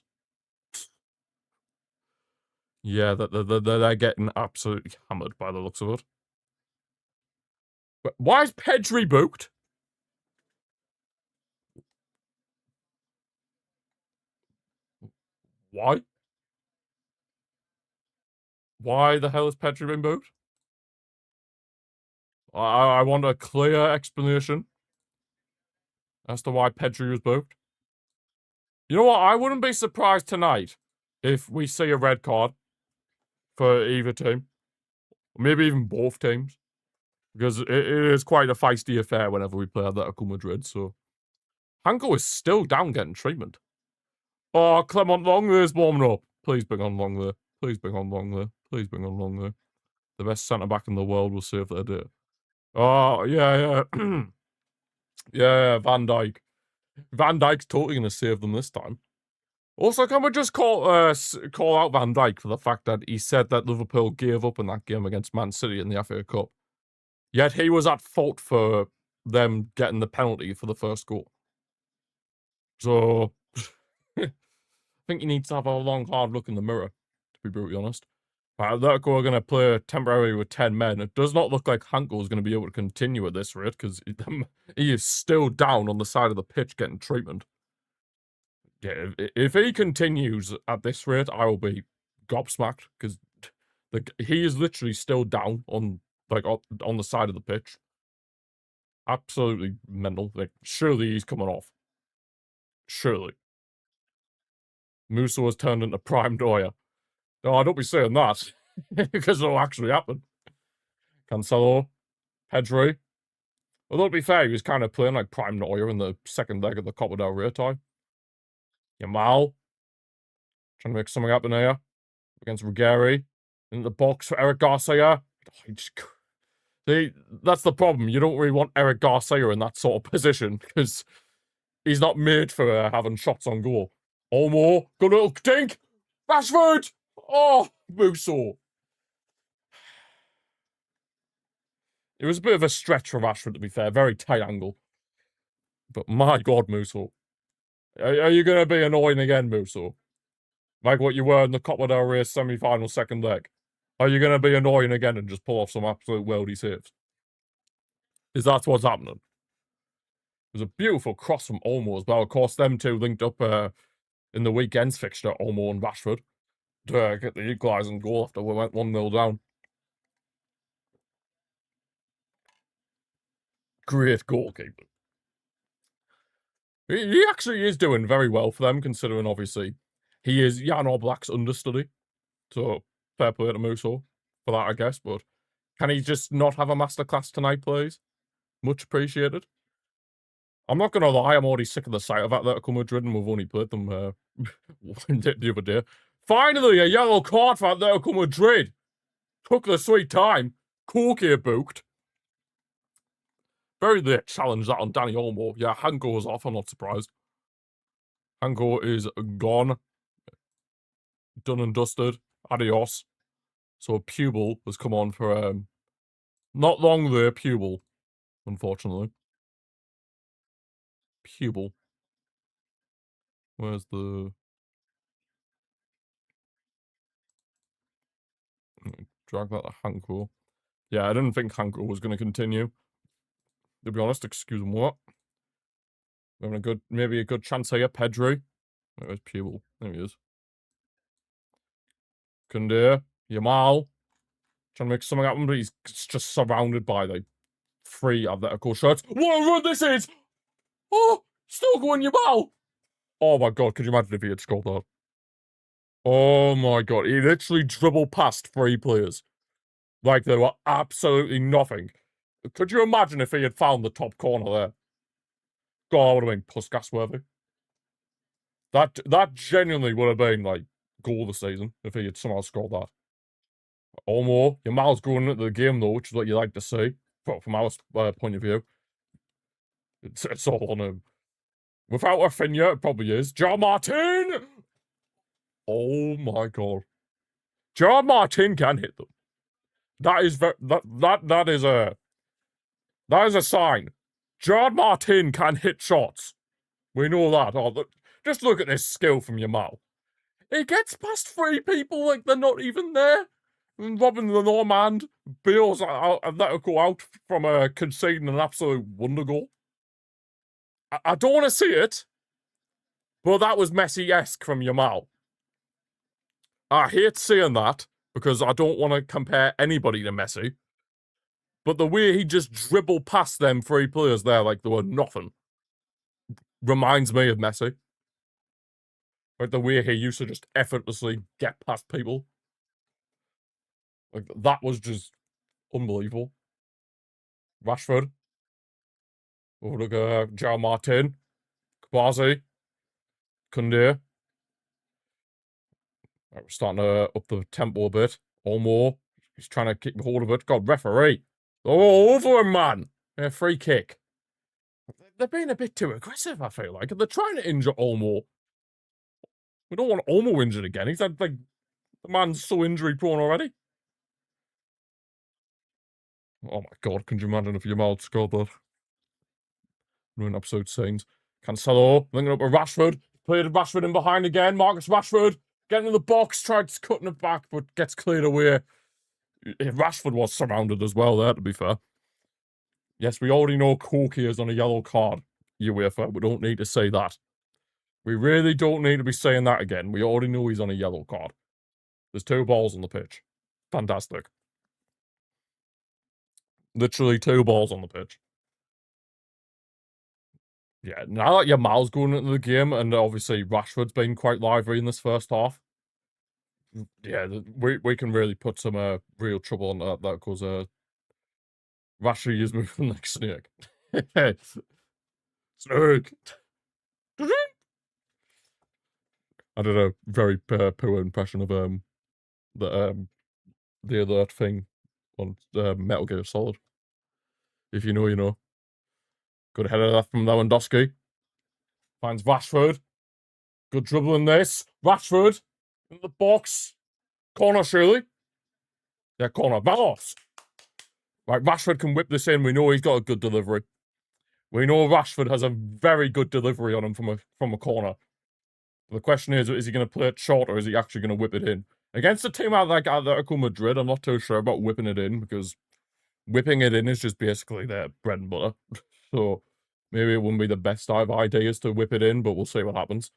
A: Yeah, they're getting absolutely hammered by the looks of it. Why is Pedri booked? Why? Why the hell has Pedri been booked? I want a clear explanation as to why Pedri was booked. You know what? I wouldn't be surprised tonight if we see a red card for either team. Maybe even both teams. Because it is quite a feisty affair whenever we play Atletico Madrid, so... Hanko is still down getting treatment. Oh, Clement Lenglet's warming up. Please bring on Lenglet. Please bring on Lenglet. Please bring on Lenglet. The best centre-back in the world will save their day. Oh, yeah. Yeah, Van Dijk. Van Dijk's totally going to save them this time. Also, can we just call out Van Dijk for the fact that he said that Liverpool gave up in that game against Man City in the FA Cup? Yet he was at fault for them getting the penalty for the first goal. So, I think he needs to have a long, hard look in the mirror, to be brutally honest. Atletico are going to play temporarily with 10 men. It does not look like Hanko is going to be able to continue at this rate because he is still down on the side of the pitch getting treatment. Yeah, if he continues at this rate, I will be gobsmacked because he is literally still down on the side of the pitch. Absolutely mental. Like, surely he's coming off. Surely. Musa has turned into Prime Doyer. No, I don't be saying that because it'll actually happen. Cancelo, Pedri. Although to be fair, he was kind of playing like Prime Neuer in the second leg of the Copa del Rey tie. Yamal. Trying to make something happen here. Against Ruggeri. In the box for Eric Garcia. See, that's the problem. You don't really want Eric Garcia in that sort of position because he's not made for having shots on goal. Olmo. Good little dink. Rashford. Oh, Musso. It was a bit of a stretch for Rashford, to be fair. Very tight angle. But my God, Musso. Are you going to be annoying again, Musso? Like what you were in the Copa del Rey semi-final second leg? Are you going to be annoying again and just pull off some absolute worldy saves? Is that what's happening? It was a beautiful cross from Olmo as well. Of course, them two linked up in the weekend's fixture, Olmo and Rashford, to get the equalising goal after we went 1-0 down. Great goalkeeper. He actually is doing very well for them, considering, obviously, he is Jan Oblak's understudy. So, fair play to Musso for that, I guess. But can he just not have a masterclass tonight, please? Much appreciated. I'm not going to lie, I'm already sick of the sight of Atletico Madrid, and we've only played them the other day. Finally, a yellow card for Atletico Madrid. Took the sweet time. Corky booked. Very late challenge that on Danny Olmo. Yeah, Hanko was off, I'm not surprised. Hanko is gone. Done and dusted. Adios. So Pupil has come on for, not long there, Pupil, unfortunately. Pupil. Where's the... Drag that to Hanko. Yeah, I didn't think Hanko was going to continue. To be honest, excuse me, what? We're having maybe a good chance here, Pedri. Where's Pupil? There he is. Koundé. Yamal. Trying to make something happen, but he's just surrounded by, like, 3 Atletico shots. What a run this is! Oh! Still going Yamal! Oh my God, could you imagine if he had scored that? Oh my God, he literally dribbled past 3 players. Like they were absolutely nothing. Could you imagine if he had found the top corner there? God, that would have been Puskas worthy. That genuinely would have been, like, goal of the season if he had somehow scored that. Olmo. Yamal's going into the game, though, which is what you like to see. From our point of view. It's all on him. Without Rafinha, it probably is. John Martin! Oh my God. John Martin can hit them. That is a sign. John Martin can hit shots. We know that. Oh, just look at this skill from Yamal. He gets past 3 people like they're not even there. Robin the Normand bails Atletico out from conceding an absolute wonder goal. I don't want to see it, but that was Messi-esque from Yamal. I hate seeing that because I don't want to compare anybody to Messi. But the way he just dribbled past them three players there like they were nothing reminds me of Messi. Like the way he used to just effortlessly get past people. Like that was just unbelievable. Rashford. Oh, look at João Martin. Quasi. Koundé. Right, we're starting to up the tempo a bit. Or more. He's trying to keep hold of it. God, referee. Oh, over him, man. Yeah, free kick. They're being a bit too aggressive, I feel like. They're trying to injure Olmo. We don't want Olmo injured again. He's had, like, the man's so injury prone already. Oh my god, can you imagine if Yamal scored that? Ruin episode scenes. Cancelo, linking up with Rashford. Played Rashford in behind again. Marcus Rashford getting in the box, tried cutting it back, but gets cleared away. Rashford was surrounded as well there, to be fair. Yes, we already know Corky is on a yellow card, UEFA. We don't need to say that. We really don't need to be saying that again. We already know he's on a yellow card. There's 2 balls on the pitch. Fantastic. Literally 2 balls on the pitch. Yeah, now that Yamal's going into the game, and obviously Rashford's been quite lively in this first half, yeah, we can really put some real trouble on that because Rashford is moving like Snake. Snake! I did a very poor impression of the alert thing on Metal Gear Solid. If you know, you know. Good header left from Lewandowski. Finds Rashford. Good dribbling this. Rashford in the box. Corner, surely. Yeah, corner. Vamos! Right, Rashford can whip this in. We know he's got a good delivery. We know Rashford has a very good delivery on him from a corner. The question is he going to play it short or is he actually going to whip it in? Against a team like Atletico Madrid, I'm not too sure about whipping it in because whipping it in is just basically their bread and butter. So maybe it wouldn't be the best of ideas to whip it in, but we'll see what happens.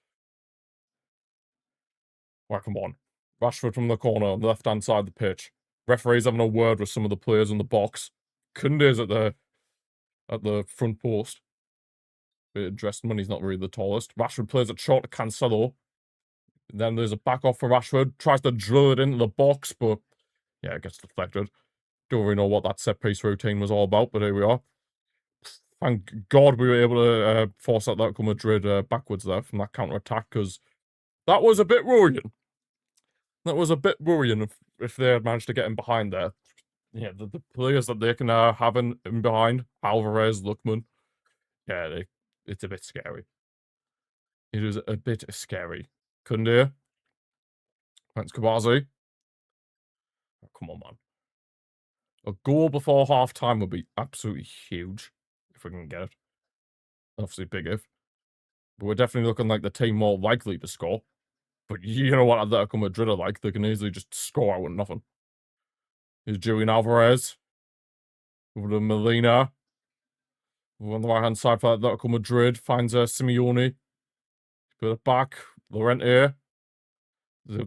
A: Right, come on. Rashford from the corner on the left-hand side of the pitch. Referee's having a word with some of the players in the box. Koundé's at the front post. Bit interesting when he's not really the tallest. Rashford plays it short to Cancelo. Then there's a back off for Rashford. Tries to drill it into the box, but yeah, it gets deflected. Don't really know what that set-piece routine was all about, but here we are. Thank God we were able to force Atletico Madrid backwards there from that counter-attack, because that was a bit worrying. That was a bit worrying if they had managed to get in behind there. Yeah, the players that they can have in behind, Alvarez, Lookman, yeah, it's a bit scary. It is a bit scary. Koundé. Thanks, Kabazi. Oh, come on, man. A goal before half-time would be absolutely huge if we can get it. Obviously, big if. But we're definitely looking like the team more likely to score. But you know what Atletico Madrid are like. They can easily just score out with nothing. Here's Julian Alvarez. Over to Molina. On the right-hand side for Atletico Madrid. Finds Simeone. Put it back. Llorente.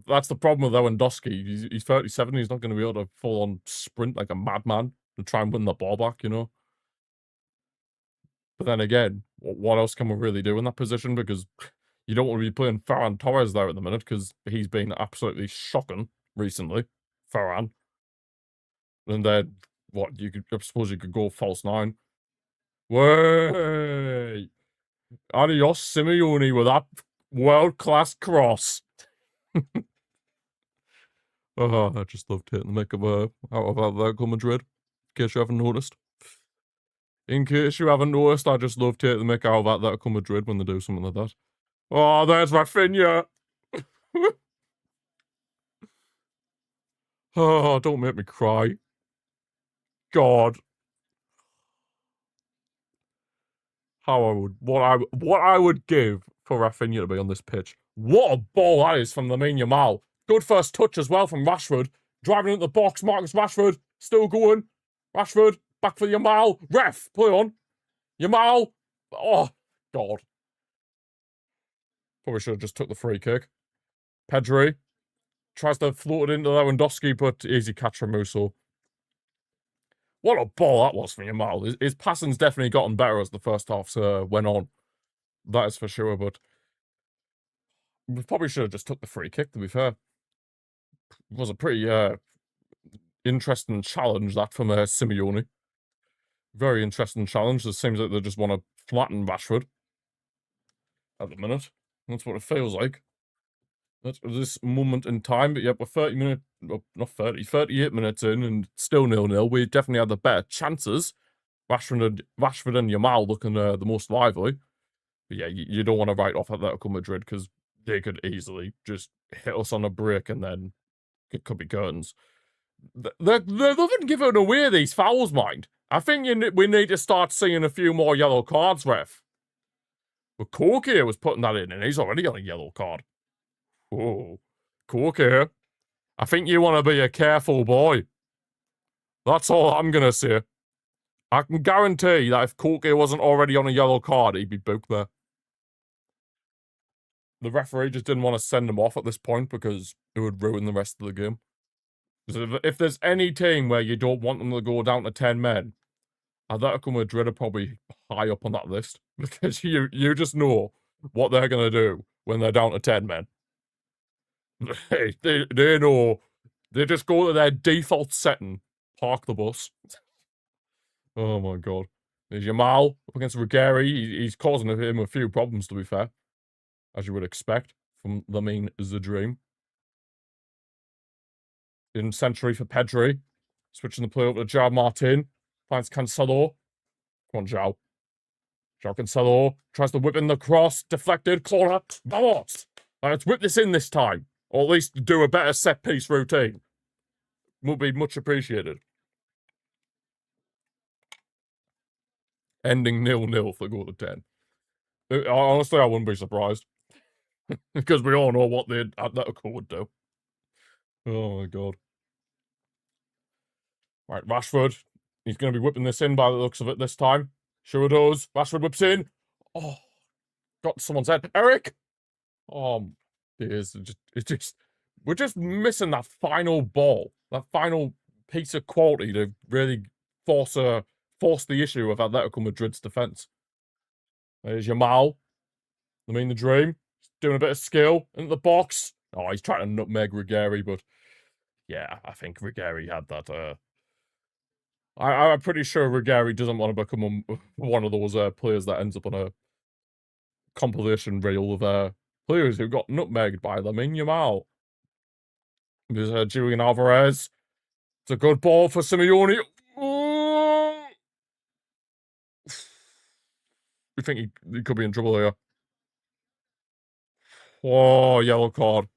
A: That's the problem with Lewandowski. He's 37. He's not going to be able to full-on sprint like a madman to try and win the ball back, you know? But then again, what else can we really do in that position? Because you don't want to be playing Ferran Torres there at the minute because he's been absolutely shocking recently. Ferran. And then, I suppose you could go false 9. Way! Adios, Simeone, with that world-class cross. Oh, I just love taking the mick out of Atletico Madrid, in case you haven't noticed. In case you haven't noticed, I just love taking the mick out of Atletico Madrid when they do something like that. Oh, there's Rafinha! Oh, don't make me cry. God. What I would give for Rafinha to be on this pitch. What a ball that is from Lamine Yamal. Good first touch as well from Rashford. Driving into the box, Marcus Rashford, still going. Rashford, back for Yamal. Ref, play on. Yamal. Oh, God. Probably should have just took the free kick. Pedri tries to float it into Lewandowski, but easy catch from Musso. What a ball that was from Yamal. His passing's definitely gotten better as the first half went on. That is for sure, but we probably should have just took the free kick, to be fair. It was a pretty interesting challenge, that, from Simeone. Very interesting challenge. It seems like they just want to flatten Rashford at the minute. That's what it feels like at this moment in time. But yeah, we're 30 minutes, well, not 30, 38 minutes in and still 0-0. We definitely had the better chances. Rashford and Yamal looking the most lively. But yeah, you don't want to write off Atletico Madrid because they could easily just hit us on a break and then it could be curtains. They're loving giving away these fouls, mind. I think we need to start seeing a few more yellow cards, ref. But Corky was putting that in, and he's already on a yellow card. Oh, Corky, I think you want to be a careful boy. That's all I'm going to say. I can guarantee that if Corky wasn't already on a yellow card, he'd be booked there. The referee just didn't want to send him off at this point because it would ruin the rest of the game. If there's any team where you don't want them to go down to 10 men, Atletico Madrid are probably high up on that list because you just know what they're going to do when they're down to 10 men. They know. They just go to their default setting, park the bus. Oh my God. There's Yamal up against Ruggeri. He's causing him a few problems, to be fair, as you would expect from Lamine the Dream. In century for Pedri. Switching the play over to João Martin. Finds Cancelo. Come on, João. João Cancelo tries to whip in the cross. Deflected. Corner. Vamos! Let's whip this in this time. Or at least do a better set-piece routine. Would be much appreciated. Ending 0-0 for goal to 10. Honestly, I wouldn't be surprised. Because we all know what the Atletico would do. Oh my God. Right, Rashford. He's going to be whipping this in by the looks of it this time. Sure does. Rashford whips in. Oh, got someone's head. Eric! Oh, we're just missing that final ball. That final piece of quality to really force the issue of Atletico Madrid's defence. There's Yamal. I mean, the Dream. Doing a bit of skill into the box. Oh, he's trying to nutmeg Ruggeri, but yeah, I think Ruggeri had that. I'm pretty sure Ruggeri doesn't want to become one of those players that ends up on a compilation reel of players who got nutmegged by Lamine Yamal. There's Julian Alvarez. It's a good ball for Simeone. Oh! You think he could be in trouble here? Oh, yellow card.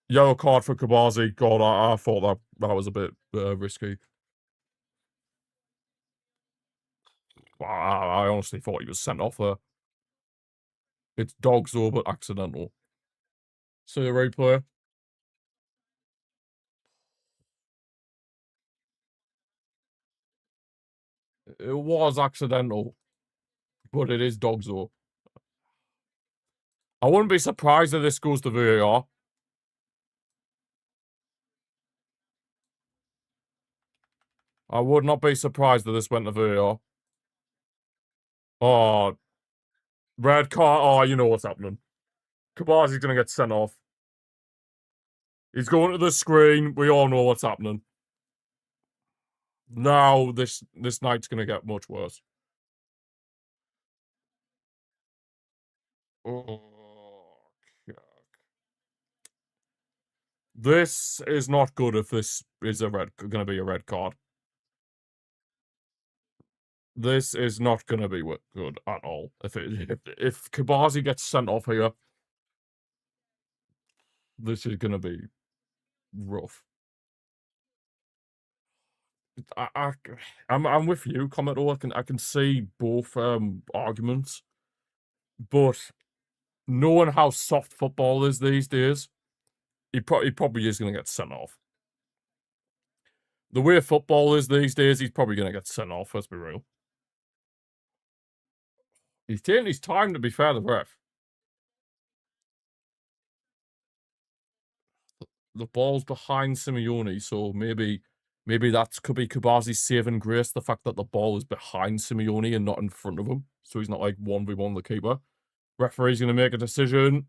A: Yellow card for Kabazi. God, I thought that was a bit risky. I honestly thought he was sent off there. It's dogs though, but accidental. See the replay. It was accidental, but it is dogs though. I wouldn't be surprised if this goes to VAR. I would not be surprised if this went to VAR. Oh, red card. Oh, you know what's happening. Kabazi's going to get sent off. He's going to the screen. We all know what's happening. Now this night's going to get much worse. Oh, this is not good if this is going to be a red card. This is not going to be good at all. If Kabazi gets sent off here, this is going to be rough. I'm with you, Commodore. I can see both arguments, but knowing how soft football is these days, he probably is going to get sent off. The way football is these days, he's probably going to get sent off, let's be real. He's taking his time, to be fair to the ref. The ball's behind Simeone, so maybe that could be Kubazi's saving grace, the fact that the ball is behind Simeone and not in front of him, so he's not like 1v1 the keeper. Referee's going to make a decision.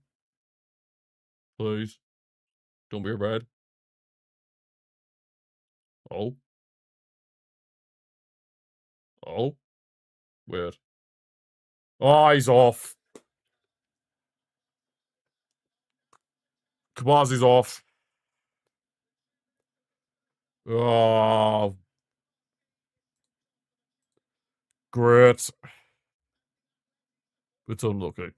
A: Please. Don't be a red. Oh. Oh. Weird. Oh, he's off. Kubazi's off. Oh. Great. It's unlucky.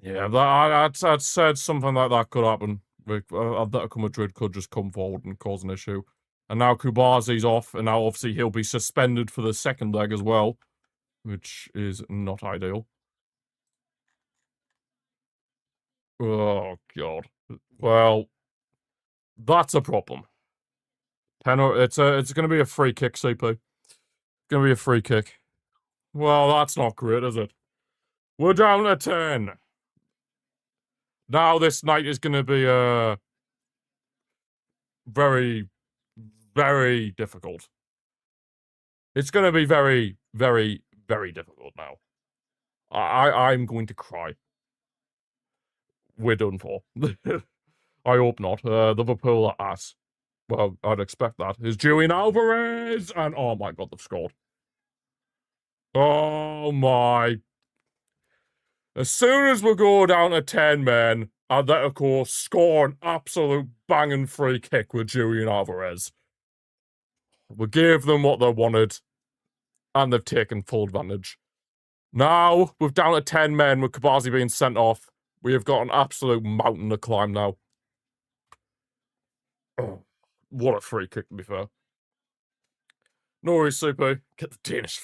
A: Yeah, I'd said something like that could happen. Atletico Madrid could just come forward and cause an issue. And now Kubazi's off, and now obviously he'll be suspended for the second leg as well, which is not ideal. Oh, God. Well, that's a problem. It's going to be a free kick, CP. It's going to be a free kick. Well, that's not great, is it? We're down to 10. Now this night is going to be very, very difficult. It's going to be very, very, very difficult now. I'm going to cry. We're done for. I hope not. Liverpool are ass. Well, I'd expect that. Is Julian Alvarez! And oh my God, they've scored. Oh my. As soon as we go down to 10 men, Atletico score an absolute banging free kick with Julian Alvarez. We gave them what they wanted, and they've taken full advantage. Now, we're down to 10 men with Kubazi being sent off. We have got an absolute mountain to climb now. Oh, what a free kick, to be fair. No worries, Super. Get the Danish.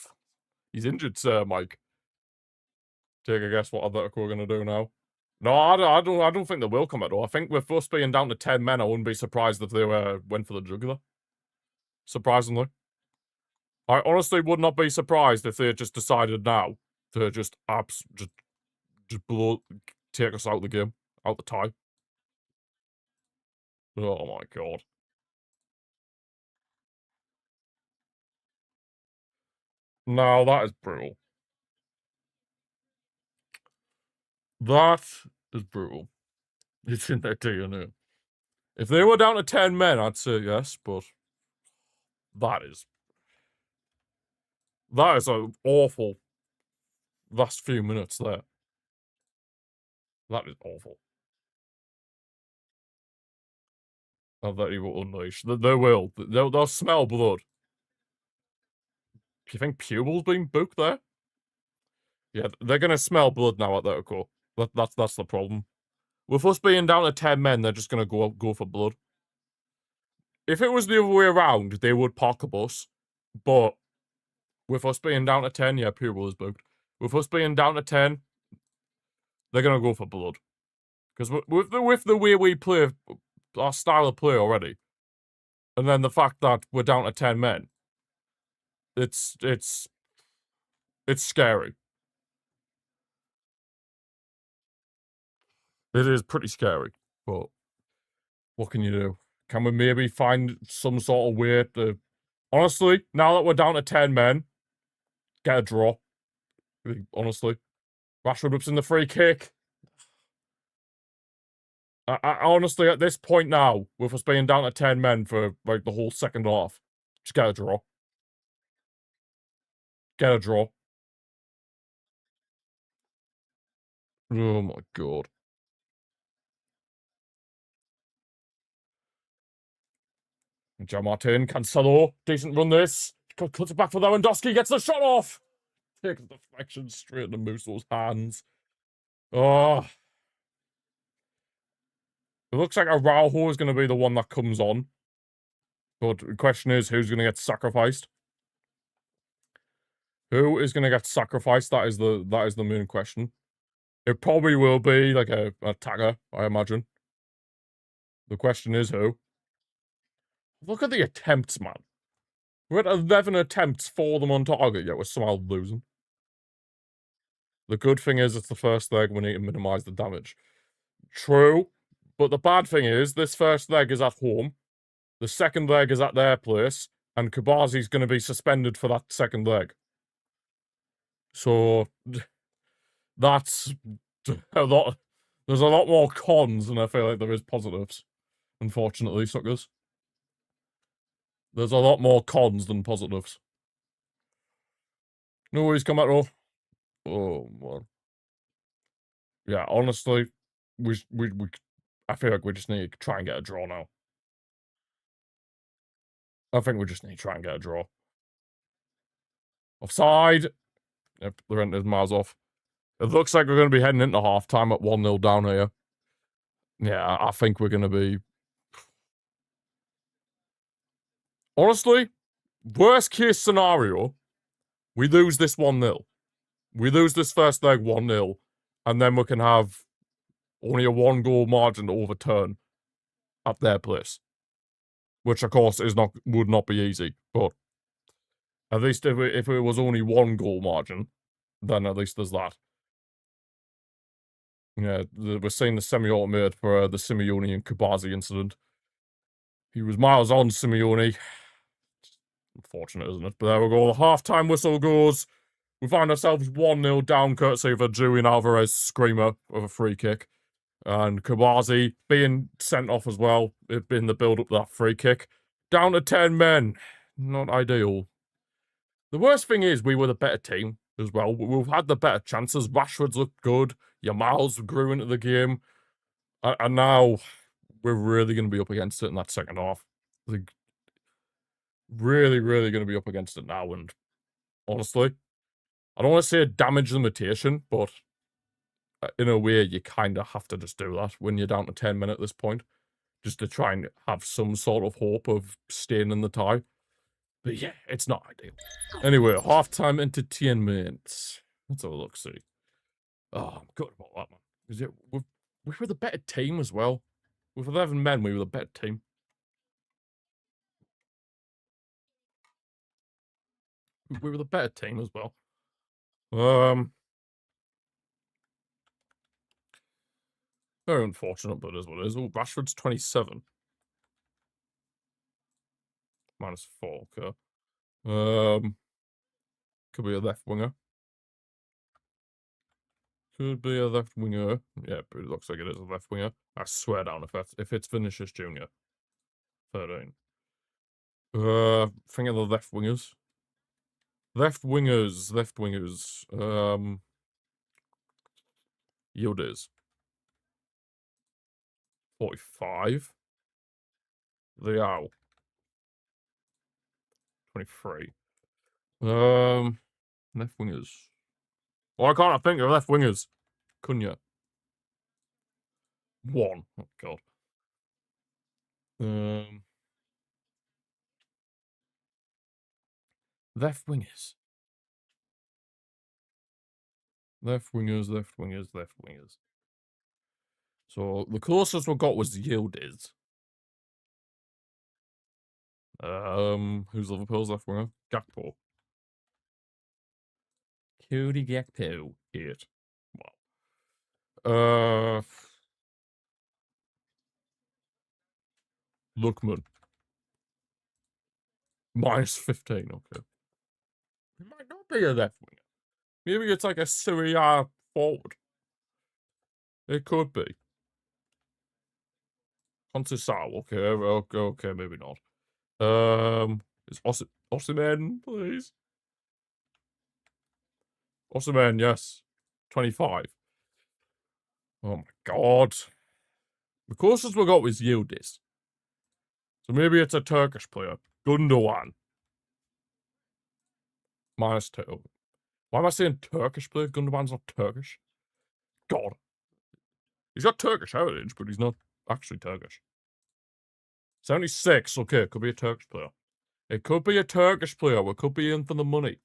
A: He's injured, sir, Mike. Take a guess what Atletico are going to do now. No, I don't think they will come at all. I think with us being down to 10 men, I wouldn't be surprised if they went for the jugular. Surprisingly. I honestly would not be surprised if they had just decided now to just take us out of the game, out the tie. Oh my God. No, that is brutal. That is brutal. It's in their DNA. If they were down to 10 men, I'd say yes, but that is an awful last few minutes there. That is awful. That he will unleash. They will. They'll smell blood. Do you think Pupil's been booked there? Yeah, they're gonna smell blood now at that core. That's the problem. With us being down to 10 men, they're just gonna go for blood. If it was the other way around, they would park a bus. But with us being down to 10, yeah, Pupil is booked. With us being down to 10, they're gonna go for blood. Because with the way we play, our style of play already, and then the fact that we're down to 10 men, it's scary. It is pretty scary, but what can you do? Can we maybe find some sort of way to... Honestly, now that we're down to 10 men, get a draw. Honestly. Rashford whips in the free kick. I honestly, at this point now, with us being down to 10 men for like the whole second half, just get a draw. Get a draw. Oh my God. John Martin, Cancelo, decent run this. Cuts it back for Lewandowski, gets the shot off. Takes the deflection straight into Musso's hands. Oh. It looks like Araujo is going to be the one that comes on. But the question is, who's going to get sacrificed? Who is going to get sacrificed? That is the main question. It probably will be like a attacker, I imagine. The question is who? Look at the attempts, man. We're at 11 attempts for them on target, yet we're somehow losing. The good thing is it's the first leg, we need to minimise the damage. True, but the bad thing is this first leg is at home, the second leg is at their place, and Kabazi's going to be suspended for that second leg. So, that's a lot. There's a lot more cons than I feel like there is positives, unfortunately, suckers. There's a lot more cons than positives. No worries, come back roll. Oh, man. Yeah, honestly, I feel like we just need to try and get a draw now. I think we just need to try and get a draw. Offside. Yep, the rent is miles off. It looks like we're going to be heading into half-time at 1-0 down here. Yeah, I think we're going to be... Honestly, worst case scenario, we lose this 1-0. We lose this first leg 1-0, and then we can have only a 1-goal margin to overturn at their place. Which, of course, would not be easy, but at least if it was only 1-goal margin, then at least there's that. Yeah, we're seeing the semi-automated for the Simeone and Kubazi incident. He was miles on Simeone. Unfortunate, isn't it? But there we go. The half-time whistle goes. We find ourselves 1-0 down, courtesy of a Julian Alvarez screamer of a free kick. And Kubazi being sent off as well in the build-up to that free kick. Down to 10 men. Not ideal. The worst thing is we were the better team as well. We've had the better chances. Rashford's looked good. Yamal's grew into the game. And now we're really going to be up against it in that second half. Like, really, really going to be up against it now. And honestly, I don't want to say a damage limitation, but in a way, you kind of have to just do that when you're down to 10 men at this point, just to try and have some sort of hope of staying in the tie. But yeah, it's not ideal. Anyway, half-time entertainment. Let's have a look, see. Oh, I'm good about that, man. Because we were the better team as well. With 11 men, we were the better team. We were the better team as well. Very unfortunate, but it is what it is. Oh, Rashford's 27. -4, okay. Could be a left winger. Could be a left winger. Yeah, but it looks like it is a left winger. I swear down if it's Vinicius Jr. 13. Think of the left wingers. Left wingers. Yildiz. 45. Leao. 23. Left wingers. Why can't I think of left wingers? Cunha. 1. Oh, God. Left wingers. Left wingers. So the closest we got was Yildiz. Who's Liverpool's left winger? Gakpo. Cody Gakpo. 8. Wow. Lookman. -15, okay. It might not be a left winger. Maybe it's like a Serie A forward. It could be. Conceição, okay, maybe not. It's Osimhen, please. Osimhen, yes. 25. Oh my god. The closest we got was Yildiz. So maybe it's a Turkish player. Gundogan. -2. Why am I saying Turkish player? Gundogan's not Turkish. God. He's got Turkish heritage, but he's not actually Turkish. 76. Okay, it could be a Turkish player. It could be a Turkish player. We could be in for the money.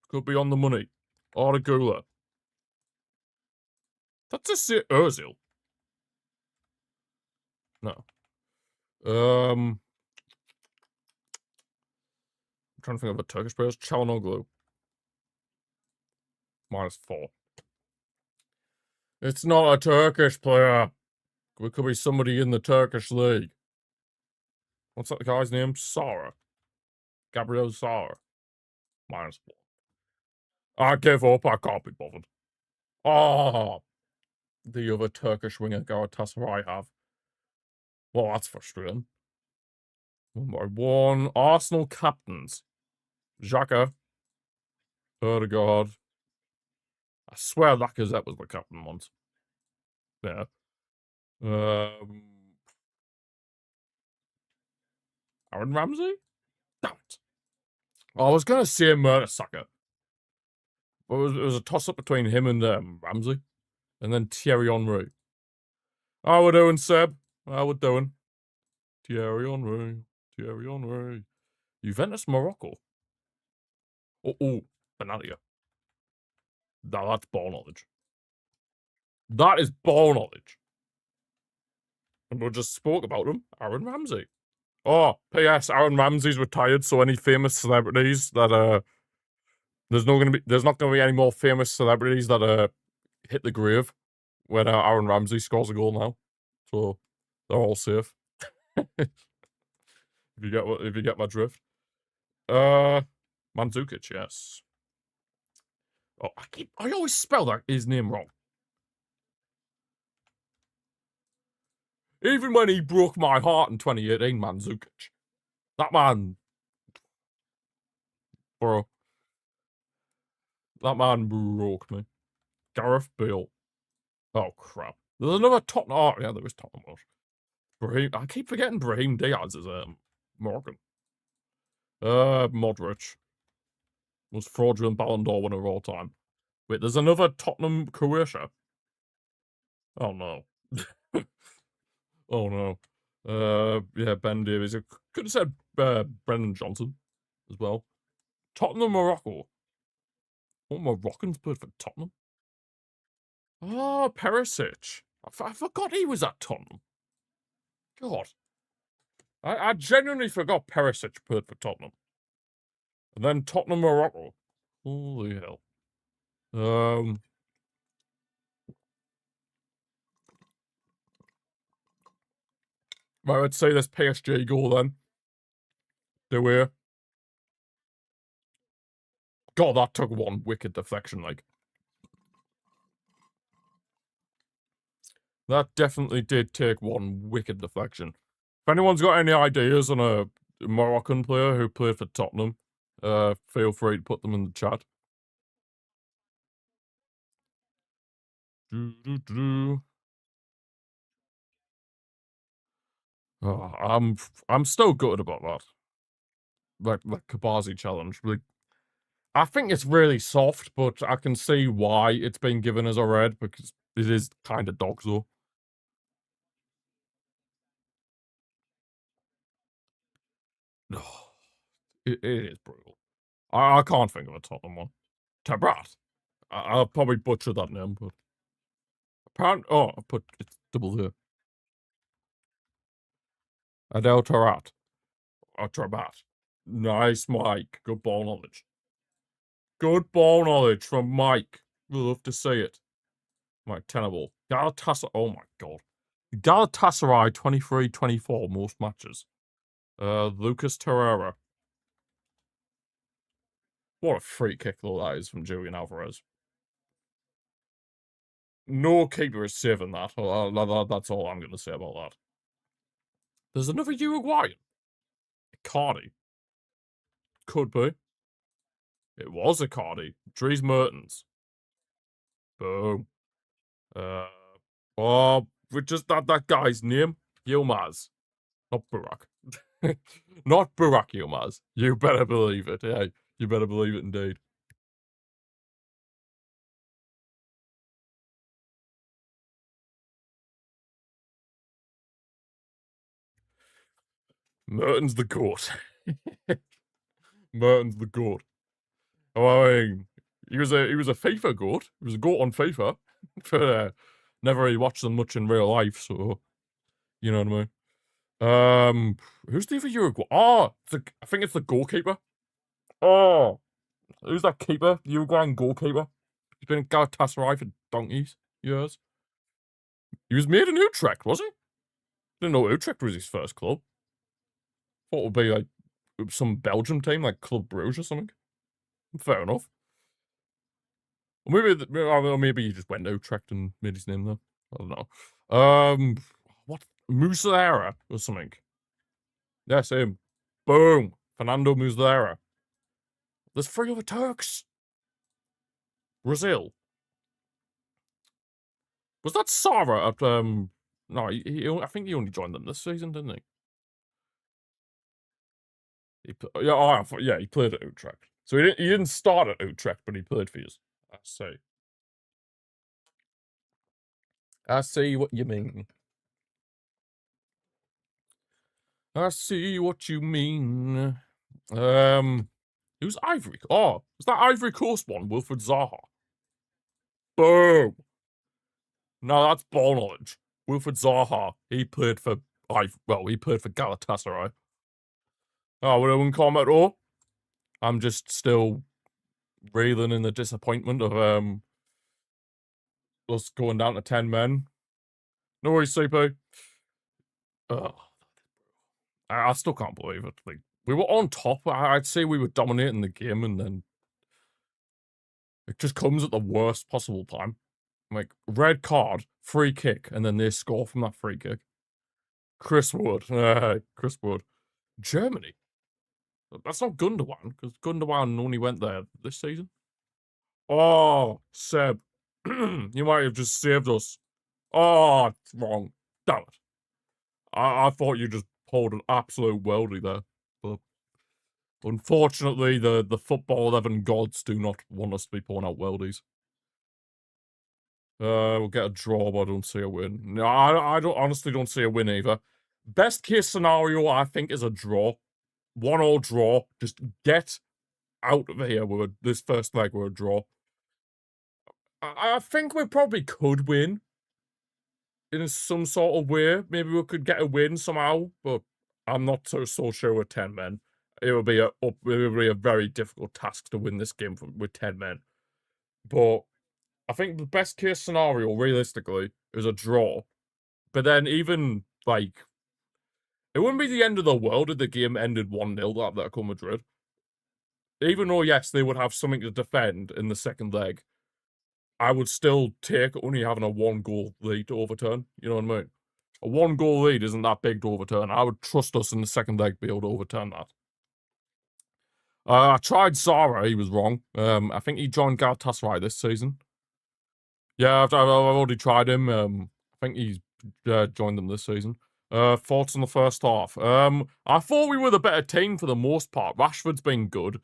A: Could be on the money. Arda Güler. That's just Ozil. No. I'm trying to think of a Turkish player. Çalhanoğlu. -4. It's not a Turkish player. It could be somebody in the Turkish league. What's that guy's name? Sara. Gabriel Sara. -4. I give up. I can't be bothered. Oh, the other Turkish winger Galatasaray have. Well, that's frustrating. 1 by 1. Arsenal captains. Xhaka. Odegaard. I swear Lacazette was the captain once. Yeah. Aaron Ramsey? Damn it. I was going to say Mertesacker. But it was a toss-up between him and Ramsey. And then Thierry Henry. How we doing, Seb? How we doing? Thierry Henry. Thierry Henry. Juventus Morocco. Oh, Benatia. Now that's ball knowledge. That is ball knowledge. And we just spoke about him. Aaron Ramsey. Oh, P.S. Aaron Ramsey's retired, so any famous celebrities that there's not gonna be any more famous celebrities that hit the grave when Aaron Ramsey scores a goal now. So they're all safe. if you get my drift. Mandzukic, yes. Oh, I always spell his name wrong. Even when he broke my heart in 2018, Mandzukic. That man, bro. That man broke me. Gareth Bale. Oh, crap. There's another Tottenham. Oh, yeah, there is Tottenham. I keep forgetting Brahim Diaz is Morgan. Modric. Most fraudulent Ballon d'Or winner of all time. Wait, there's another Tottenham Croatia. Oh, no. Oh, no. Yeah, Ben Davies. I could have said Brendan Johnson as well. Tottenham, Morocco. What Moroccans played for Tottenham? Oh, Perisic. I forgot he was at Tottenham. God. I genuinely forgot Perisic played for Tottenham. And then Tottenham, Morocco. Holy hell. Right, let's say this PSG goal then. Do we? God, that took one wicked deflection, like. That definitely did take one wicked deflection. If anyone's got any ideas on a Moroccan player who played for Tottenham, feel free to put them in the chat. Oh, I'm still gutted about that. Like the Kabazi challenge. Like, I think it's really soft, but I can see why it's been given as a red, because it is kind of dog though. It is brutal. I can't think of a Tottenham one. Tabrat. I'll probably butcher that name, but apparently, I put it's double here. Adel Tarat. Or Trabat. Nice, Mike. Good ball knowledge. Good ball knowledge from Mike. We'll love to see it. Right, tenable. Galatasaray. Oh my god. Galatasaray 23-24 most matches. Lucas Torreira. What a free kick though that is from Julian Alvarez. No keeper is saving that. That's all I'm going to say about that. There's another Uruguayan. Icardi. Could be. It was Icardi. Dries Mertens. Boom. Just that guy's name. Yilmaz. Not Burak. Not Burak Yilmaz. You better believe it. Yeah, you better believe it indeed. Mertens the goat. Mertens the goat. Oh, I mean, he was a FIFA goat. He was a goat on FIFA for never really watched them much in real life, so you know what I mean. Who's the other Uruguay? Oh, I think it's the goalkeeper. Oh, who's that keeper? Uruguayan goalkeeper. He's been in Galatasaray for donkeys years. He was made in Utrecht, was he? Didn't know Utrecht was his first club. Thought it would be like some Belgian team, like Club Bruges or something. Fair enough. Or maybe he just went to Utrecht and made his name there. I don't know. What? Muslera or something. Yes, him. Boom. Fernando Muslera. There's 3 other Turks. Brazil. Was that Sara at, no, I think he only joined them this season, didn't he? Yeah, he played at Utrecht. So he didn't start at Utrecht, but he played for you. I see. I see what you mean. I see what you mean. Who's Ivory? Oh, was that Ivory Coast one? Wilfred Zaha. Boom. No, that's ball knowledge. Wilfred Zaha. He played for Galatasaray. Oh, well, I wouldn't comment at all. I'm just still reeling in the disappointment of us going down to 10 men. No worries, CP. Ugh. I still can't believe it. Like, we were on top. I'd say we were dominating the game, and then it just comes at the worst possible time. Like, red card, free kick, and then they score from that free kick. Chris Wood. Chris Wood. Germany. That's not Gundogan, because Gundogan only went there this season. Oh, Seb. You might have just saved us. Oh, it's wrong. Damn it. I thought you just pulled an absolute worldie there. But unfortunately, the Football 11 gods do not want us to be pulling out worldies. We'll get a draw, but I don't see a win. No, I honestly don't see a win either. Best case scenario, I think, is a draw. 1-1 draw. Just get out of here with this first leg with a draw. I think we probably could win in some sort of way. Maybe we could get a win somehow, but I'm not so sure with 10 men. It would be a very difficult task to win this game with 10 men. But I think the best case scenario, realistically, is a draw. But then even, like, it wouldn't be the end of the world if the game ended 1-0 at Atletico Madrid. Even though, yes, they would have something to defend in the second leg, I would still take only having a 1-goal lead to overturn. You know what I mean? A 1-goal lead isn't that big to overturn. I would trust us in the second leg to be able to overturn that. I tried Zara, he was wrong. I think he joined Galatasaray this season. Yeah, I've already tried him. I think he's joined them this season. Thoughts on the first half? I thought we were the better team for the most part. Rashford's been good.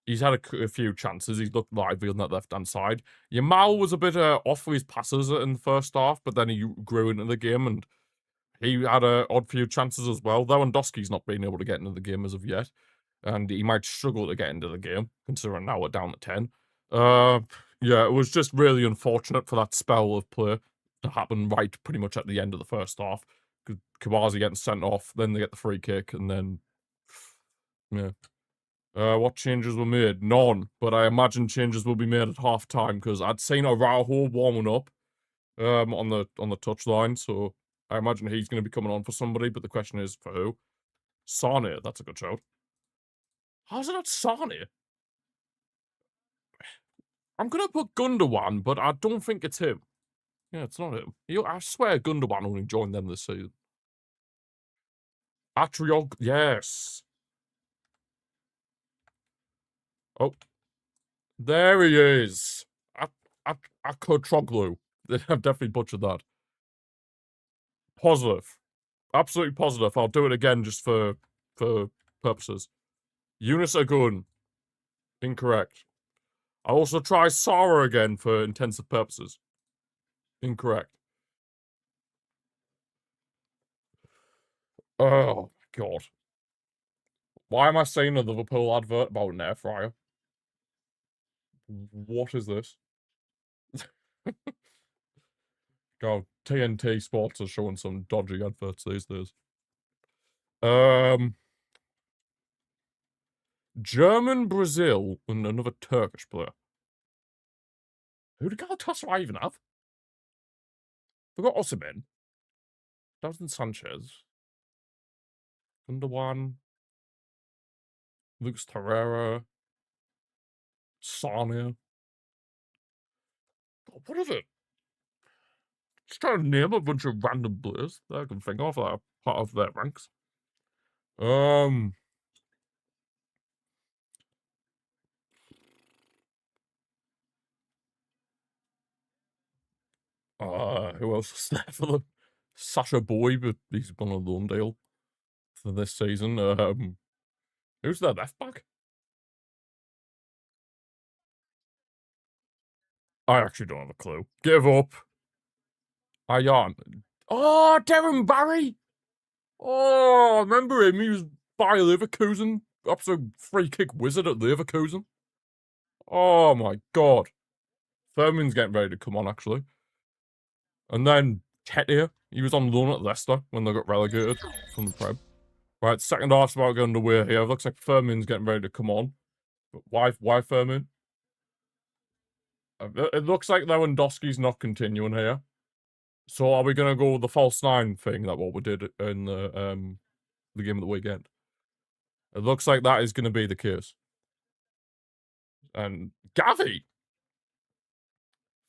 A: He's had a few chances. He's looked lively on that left-hand side. Yamal was a bit off with his passes in the first half, but then he grew into the game, and he had a odd few chances as well. Lewandowski's not been able to get into the game as of yet, and he might struggle to get into the game, considering now we're down to 10. Yeah, it was just really unfortunate for that spell of play to happen right pretty much at the end of the first half. Kawazi getting sent off, then they get the free kick, and then, yeah. What changes were made? None, but I imagine changes will be made at half time because I'd seen Araujo warming up on the touchline, so I imagine he's going to be coming on for somebody, but the question is for who? Sane, that's a good shout. How's it not Sane? I'm going to put Gundogan, but I don't think it's him. Yeah, it's not him. I swear Gundogan only joined them this season. Atriog, yes. Oh, there he is. Akotroglu. I've definitely butchered that. Positive. Absolutely positive. I'll do it again just for purposes. Yunus Agun. Incorrect. I'll also try Sara again for intensive purposes. Incorrect. Oh, God. Why am I saying a Liverpool advert about an air fryer? What is this? God, TNT Sports are showing some dodgy adverts these days. German, Brazil, and another Turkish player. Who did Galatasaray even have? They got Osimhen. Davison Sanchez. Gundogan. Lucas Torreira. Sane. What is it? Just trying to name a bunch of random players that I can think of that are part of their ranks. Who else is there for them? Sasha Boy, but he's on a loan deal for this season. Who's their left back? I actually don't have a clue. Give up. I yawn. Oh, Darren Barry. Oh, I remember him. He was by Leverkusen. Absolute free kick wizard at Leverkusen. Oh my god. Thurman's getting ready to come on, actually. And then Tetia, he was on loan at Leicester when they got relegated from the Prem. Right, second half's about going underway here. It looks like Furman's getting ready to come on. But why Furman? It looks like Lewandowski's not continuing here. So are we going to go with the false nine thing, that what we did in the game of the weekend? It looks like that is going to be the case. And Gavi.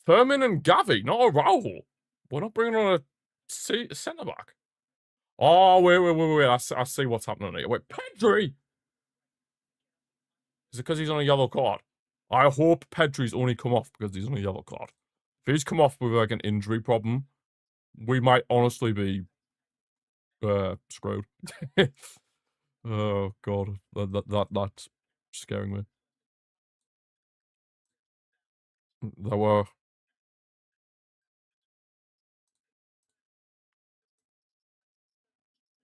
A: Furman and Gavi, not a Raul. We're not bringing on a centre-back. Oh, wait. I see what's happening here. Wait, Pedri! Is it because he's on a yellow card? I hope Pedri's only come off because he's on a yellow card. If he's come off with like an injury problem, we might honestly be screwed. Oh god, that's scaring me. There were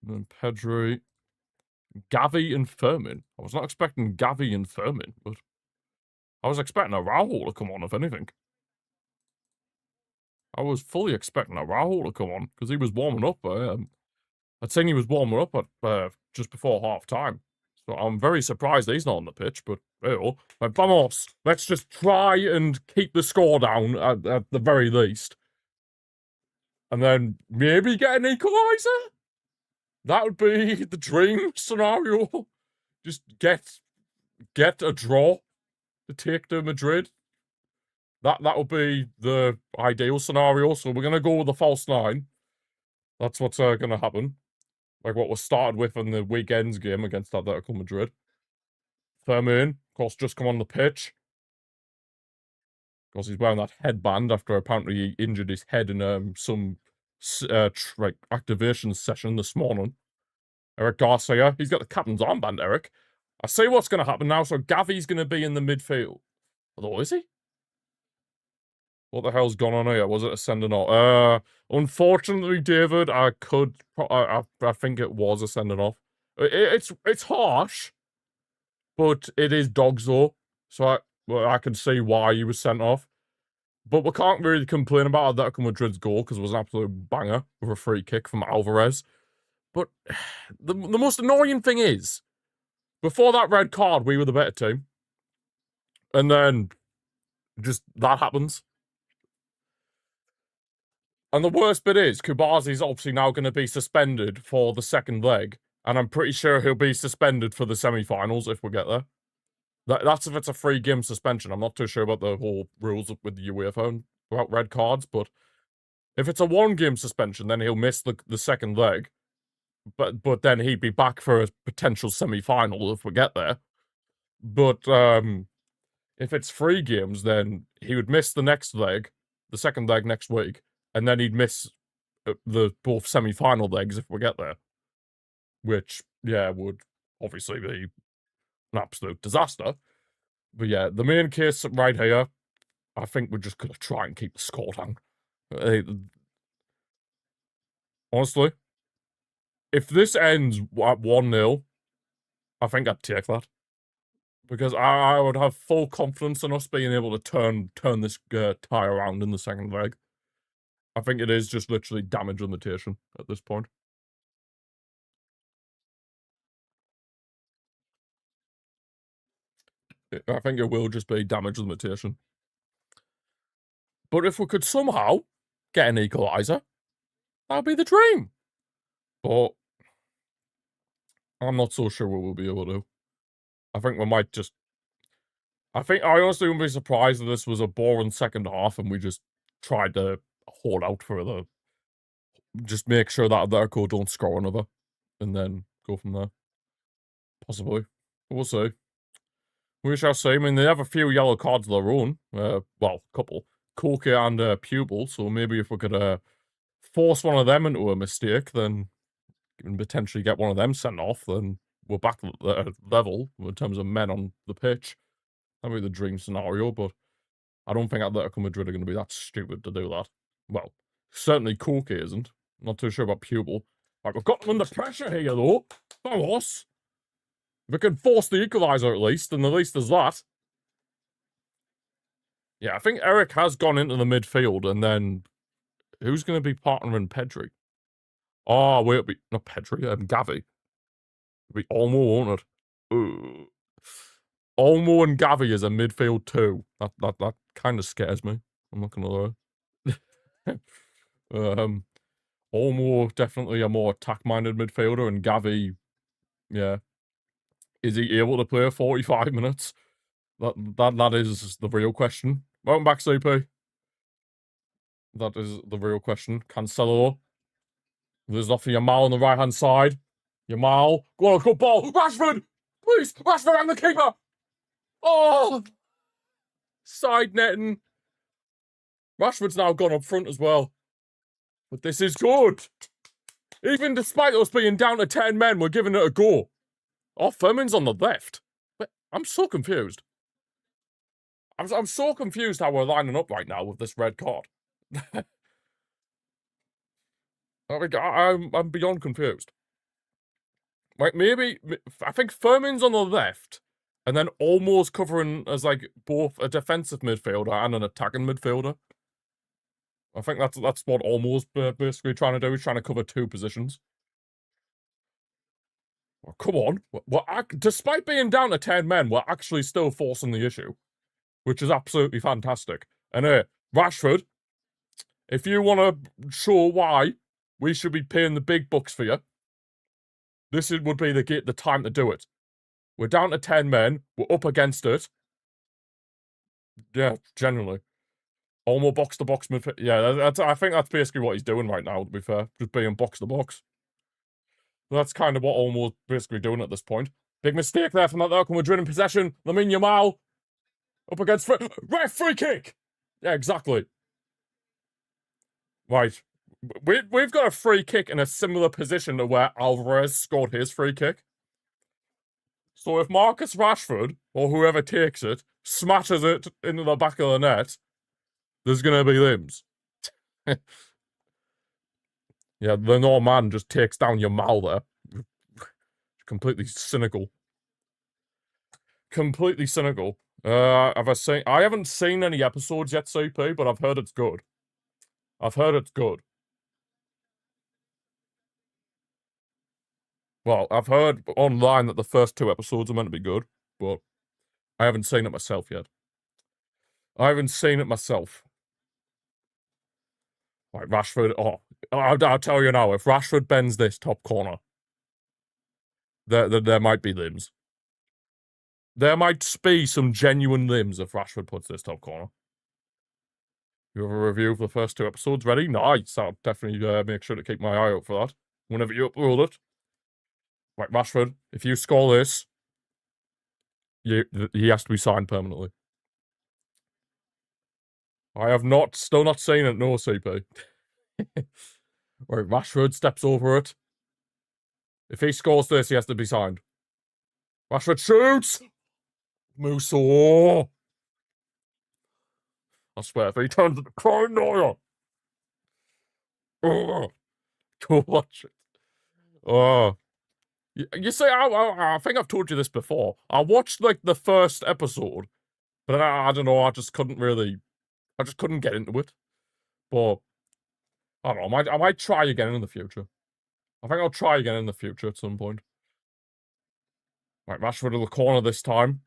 A: then Pedri, Gavi, and Furman. I was not expecting Gavi and Furman, but I was expecting a Raul to come on, if anything. I was fully expecting a Raul to come on because he was warming up. I'd seen he was warming up at just before half time. So I'm very surprised he's not on the pitch, but well, vamos. Let's just try and keep the score down at the very least. And then maybe get an equaliser? That would be the dream scenario. Just get a draw to take to Madrid. That would be the ideal scenario. So we're gonna go with the false nine. That's what's gonna happen. Like what was started with in the weekend's game against Atletico Madrid. Firmino, of course, just come on the pitch. Of course, he's wearing that headband after apparently he injured his head in some like activation session this morning. Eric Garcia, he's got the captain's armband, Eric. I see what's going to happen now. So Gavi's going to be in the midfield. Although, is he? What the hell's gone on here? Was it a sending off? Unfortunately, David, I think it was a sending off. It's harsh, but it is dogs though. So I can see why he was sent off. But we can't really complain about Atletico Madrid's goal because it was an absolute banger with a free kick from Alvarez. But the most annoying thing is, before that red card, we were the better team. And then just that happens. And the worst bit is, Kubazi's obviously now going to be suspended for the second leg. And I'm pretty sure he'll be suspended for the semi-finals if we get there. That's if it's a 3-game suspension. I'm not too sure about the whole rules with the UEFA about red cards, but if it's a 1-game suspension, then he'll miss the second leg. But then he'd be back for a potential semi-final if we get there. But if it's 3 games, then he would miss the next leg, the second leg next week, and then he'd miss the both semi-final legs if we get there. Which, yeah, would obviously be an absolute disaster. But yeah, the main case right here, I think we're just going to try and keep the score down. Honestly, if this ends at 1-0, I think I'd take that. Because I would have full confidence in us being able to turn this tie around in the second leg. I think it is just literally damage limitation at this point. I think it will just be damage limitation. But if we could somehow get an equaliser, that'd be the dream. But I'm not so sure we will be able to. I think we might just... I honestly wouldn't be surprised if this was a boring second half and we just tried to hold out for the... Just make sure that Atletico don't score another. And then go from there. Possibly. We'll see. We shall see. I mean, they have a few yellow cards of their own. Well, a couple. Koke and Pupil. So maybe if we could force one of them into a mistake, then and potentially get one of them sent off, then we're back at the level in terms of men on the pitch. That'd be the dream scenario, but I don't think Atletico Madrid are going to be that stupid to do that. Well, certainly Koke isn't. Not too sure about Pupil. Right, we've got them under pressure here, though. Vamos. If we can force the equaliser at least, then at least there's that. Yeah, I think Eric has gone into the midfield, and then who's going to be partnering Pedri? Oh, wait, not Pedri, Gavi. It'll be Olmo, won't it? Ooh. Olmo and Gavi as a midfield too. That kind of scares me. I'm not gonna lie. Olmo definitely a more attack-minded midfielder, and Gavi, yeah. Is he able to play 45 minutes? That is the real question. Welcome back, CP. That is the real question. Cancelo. There's nothing Yamal on the right-hand side. Yamal. Go on, good ball. Rashford! Please! Rashford and the keeper! Oh! Side netting. Rashford's now gone up front as well. But this is good. Even despite us being down to 10 men, we're giving it a go. Oh, Furman's on the left. But I'm so confused. I'm so confused how we're lining up right now with this red card. I'm beyond confused. Like, maybe... I think Furman's on the left, and then almost covering as, like, both a defensive midfielder and an attacking midfielder. I think that's what almost basically trying to do. He's trying to cover two positions. Oh, come on. Despite being down to 10 men, we're actually still forcing the issue, which is absolutely fantastic. And Rashford, if you want to show why we should be paying the big bucks for you, this would be the time to do it. We're down to 10 men. We're up against it. Yeah, generally. Almost box-to-box midfield. Yeah, I think that's basically what he's doing right now, to be fair. Just being box-to-box. That's kind of what Olmo's basically doing at this point. Big mistake there from Atletico Madrid in possession. Lamine Yamal up against free kick. Yeah, exactly. Right. We've got a free kick in a similar position to where Alvarez scored his free kick. So if Marcus Rashford, or whoever takes it, smashes it into the back of the net, there's going to be limbs. Yeah, the Norman just takes down Yamal there. Completely cynical. Completely cynical. I haven't seen any episodes yet, CP, but I've heard it's good. I've heard it's good. Well, I've heard online that the first 2 episodes are meant to be good, but I haven't seen it myself yet. I haven't seen it myself. Right, Rashford. Oh, I'll tell you now, if Rashford bends this top corner, there might be limbs. There might be some genuine limbs if Rashford puts this top corner. You have a review of the first 2 episodes ready? Nice. I'll definitely make sure to keep my eye out for that whenever you upload it. Right, Rashford, if you score this, he has to be signed permanently. I have still not seen it, no, CP. Right, Rashford steps over it. If he scores this, he has to be signed. Rashford shoots! Musso! I swear, if he turns into crying Neuer! Oh, go watch it. Oh. You see, I think I've told you this before. I watched, like, the first episode, but I don't know, I just couldn't get into it. But I don't know. I might try again in the future. I think I'll try again in the future at some point. Right, Rashford to the corner this time.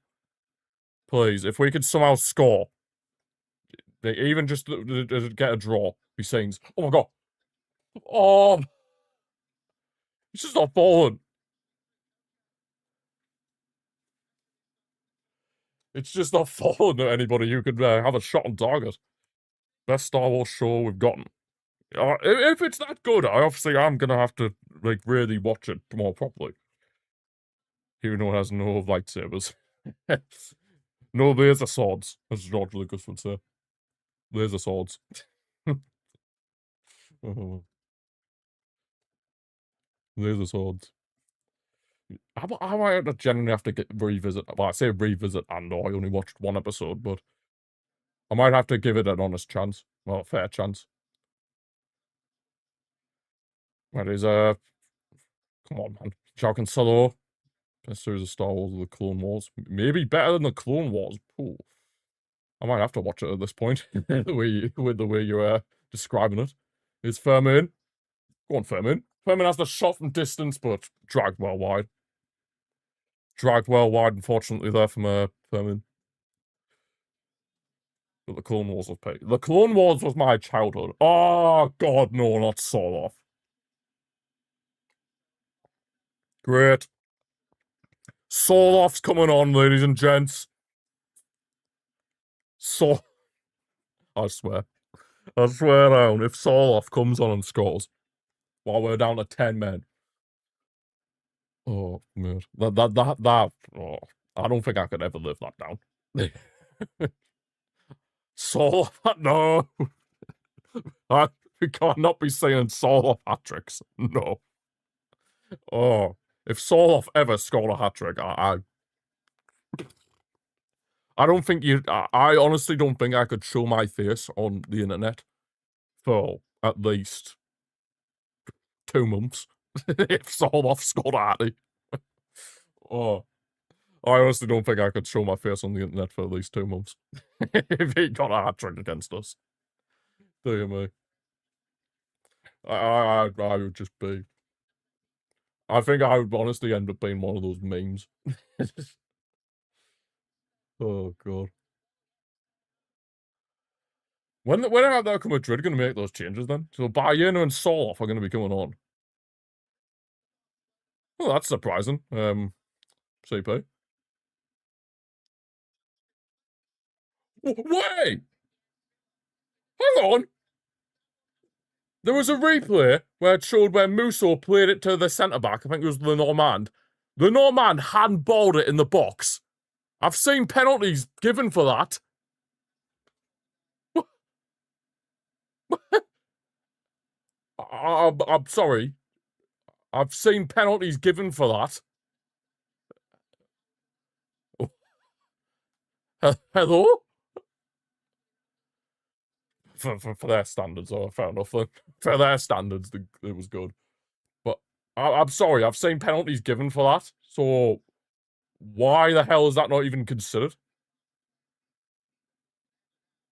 A: Please, if we could somehow score, even just get a draw, he sings. Oh my god. Oh, he's just not falling. It's just not falling at anybody who could have a shot on target. Best Star Wars show we've gotten. If it's that good, I obviously am gonna have to like really watch it more properly. Even though it has no lightsabers. No laser swords, as George Lucas would say. Laser swords. Oh, laser swords. I might generally have to revisit. Well, I say revisit, and I only watched one episode, but I might have to give it an honest chance. Well, a fair chance. That is, come on, man. Jao Solo. Best series of Star Wars or the Clone Wars. Maybe better than the Clone Wars. Ooh. I might have to watch it at this point. With the way you're describing it. Is Furman? Go on, Furman. Furman has the shot from distance, but dragged well wide. Dragged well wide, unfortunately, there from Furman. But the Clone Wars was paid. The Clone Wars was my childhood. Oh, God, no, not Soloff. Great. Soloff's coming on, ladies and gents. I swear. I swear down, if Soloff comes on and scores while we're down to 10 men. Oh, man. Oh, I don't think I could ever live that down. Soloff, no. We cannot be saying Soloff hat-tricks. No. Oh, if Soloff ever scored a hat-trick, I don't think I honestly don't think I could show my face on the internet for at least 2 months if Soloff scored a hattie. Oh, I honestly don't think I could show my face on the internet for at least 2 months if he got a hat-trick against us. Dear me. I would just be. I think I would honestly end up being one of those memes. Oh, God. When are Atletico Madrid going to make those changes then? So Bayern and Soloff are going to be coming on. Well, that's surprising. CP. Wait! Hang on! There was a replay where it showed where Musso played it to the centre-back. I think it was the Normand. The Normand handballed it in the box. I've seen penalties given for that. I'm sorry. I've seen penalties given for that. Hello? For their standards, fair enough. For their standards, it was good. But I'm sorry, I've seen penalties given for that. So why the hell is that not even considered?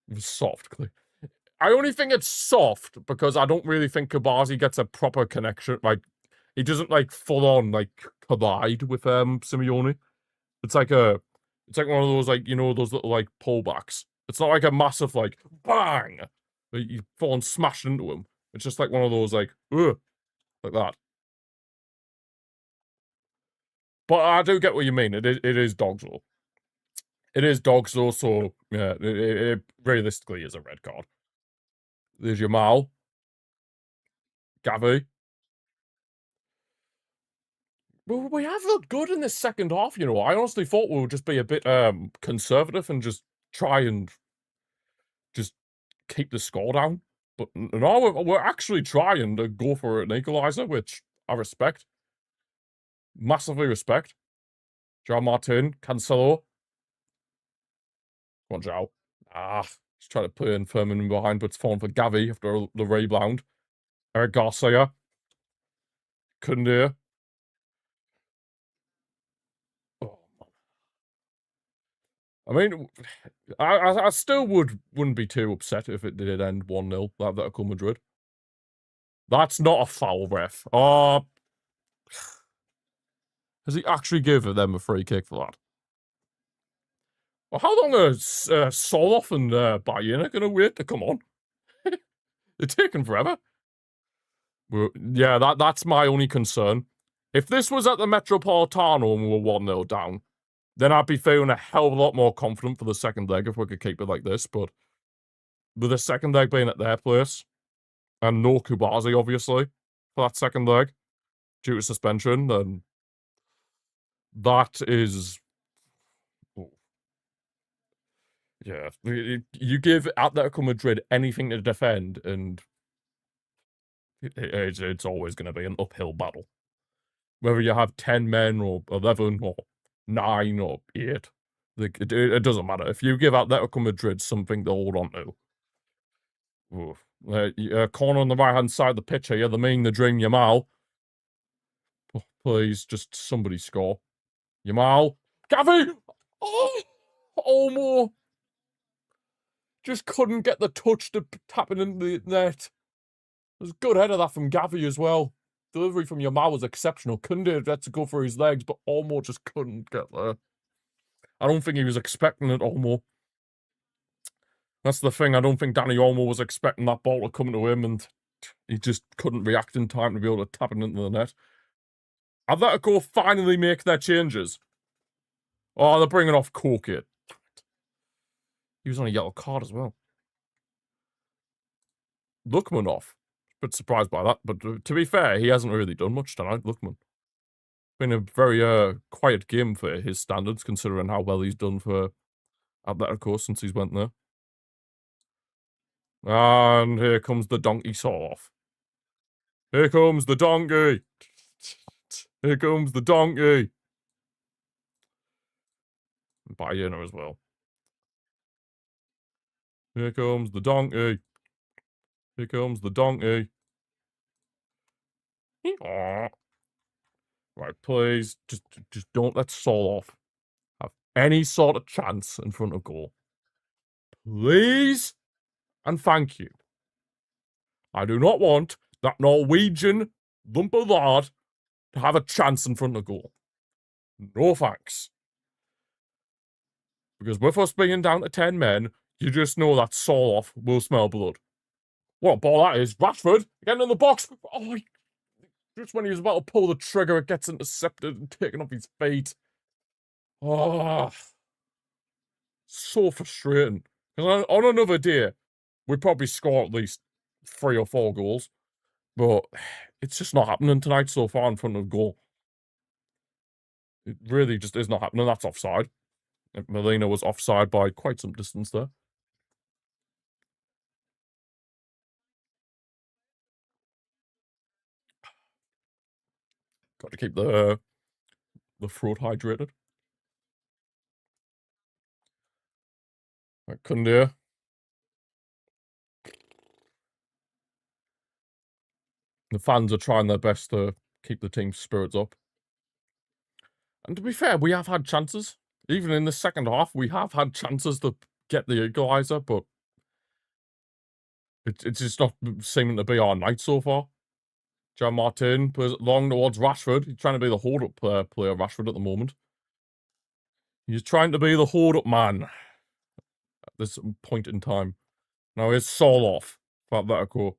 A: It was soft. I only think it's soft because I don't really think Kabazi gets a proper connection. Like, he doesn't, like, full-on, like, collide with Simeone. It's like one of those, like, you know, those little, like, pullbacks. It's not like a massive, like, bang! Like, you full-on smash into him. It's just like one of those, like, ugh, like that. But I do get what you mean. It is dogs, though. It is dogs, though, so, yeah, it realistically is a red card. There's your Mal. Gavi. Well, we have looked good in this second half, you know. I honestly thought we would just be a bit conservative and just try and just keep the score down. But no, we're actually trying to go for an equaliser, which I respect. Massively respect. João Martin, Cancelo. Come on, João. Just trying to play in Furman behind, but it's falling for Gavi after the rebound. Eric Garcia. Koundé. Oh, I mean, I still wouldn't be too upset if it did end 1-0, that Atletico Madrid. That's not a foul, ref. Oh, has he actually given them a free kick for that? Well, how long is Soloff and Bayern going to wait to come on? They're taking forever. Well, yeah, that's my only concern. If this was at the Metropolitano and we were 1-0 down, then I'd be feeling a hell of a lot more confident for the second leg if we could keep it like this. But with the second leg being at their place, and no Kubazi, obviously, for that second leg, due to suspension, then that is... Yeah, you give Atletico Madrid anything to defend, and it's always going to be an uphill battle. Whether you have 10 men, or 11, or 9, or 8, it doesn't matter. If you give Atletico Madrid something to hold on to. Corner on the right-hand side of the pitch here, the mean, the dream, Yamal. Oh, please, just somebody score. Yamal. Gavi! Oh! Almost. Just couldn't get the touch to tap it into the net. It was a good header that from Gavi as well. Delivery from Yamal was exceptional. Kunde had to go for his legs, but Olmo just couldn't get there. I don't think he was expecting it, Olmo. That's the thing. I don't think Danny Olmo was expecting that ball to come to him, and he just couldn't react in time to be able to tap it into the net. Atletico finally make their changes. Oh, they're bringing off Koke. He was on a yellow card as well. Lookman off. Bit surprised by that, but to be fair, he hasn't really done much tonight, Lookman. Been a very quiet game for his standards, considering how well he's done for Atletico since he's went there. And here comes the donkey saw-off. Here comes the donkey. Here comes the donkey. Bayern as well. Here comes the donkey. Here comes the donkey. Right, please, just don't let Soloff have any sort of chance in front of goal. Please, and thank you. I do not want that Norwegian lump of lard to have a chance in front of goal. No thanks. Because with us being down to 10 men, you just know that Soloff will smell blood. What a ball that is. Rashford, getting in the box. Oh, just when he was about to pull the trigger, it gets intercepted and taken off his feet. Oh, so frustrating. Because on another day, we'd probably score at least 3 or 4 goals. But it's just not happening tonight so far in front of goal. It really just is not happening. That's offside. Molina was offside by quite some distance there. Got to keep the throat hydrated. Right, Kunde. The fans are trying their best to keep the team's spirits up. And to be fair, we have had chances. Even in the second half, we have had chances to get the equaliser, but it's just not seeming to be our night so far. John Martin plays it long towards Rashford. He's trying to be the hold-up player, Rashford, at the moment. He's trying to be the hold-up man at this point in time. Now here's Soloff for Atletico.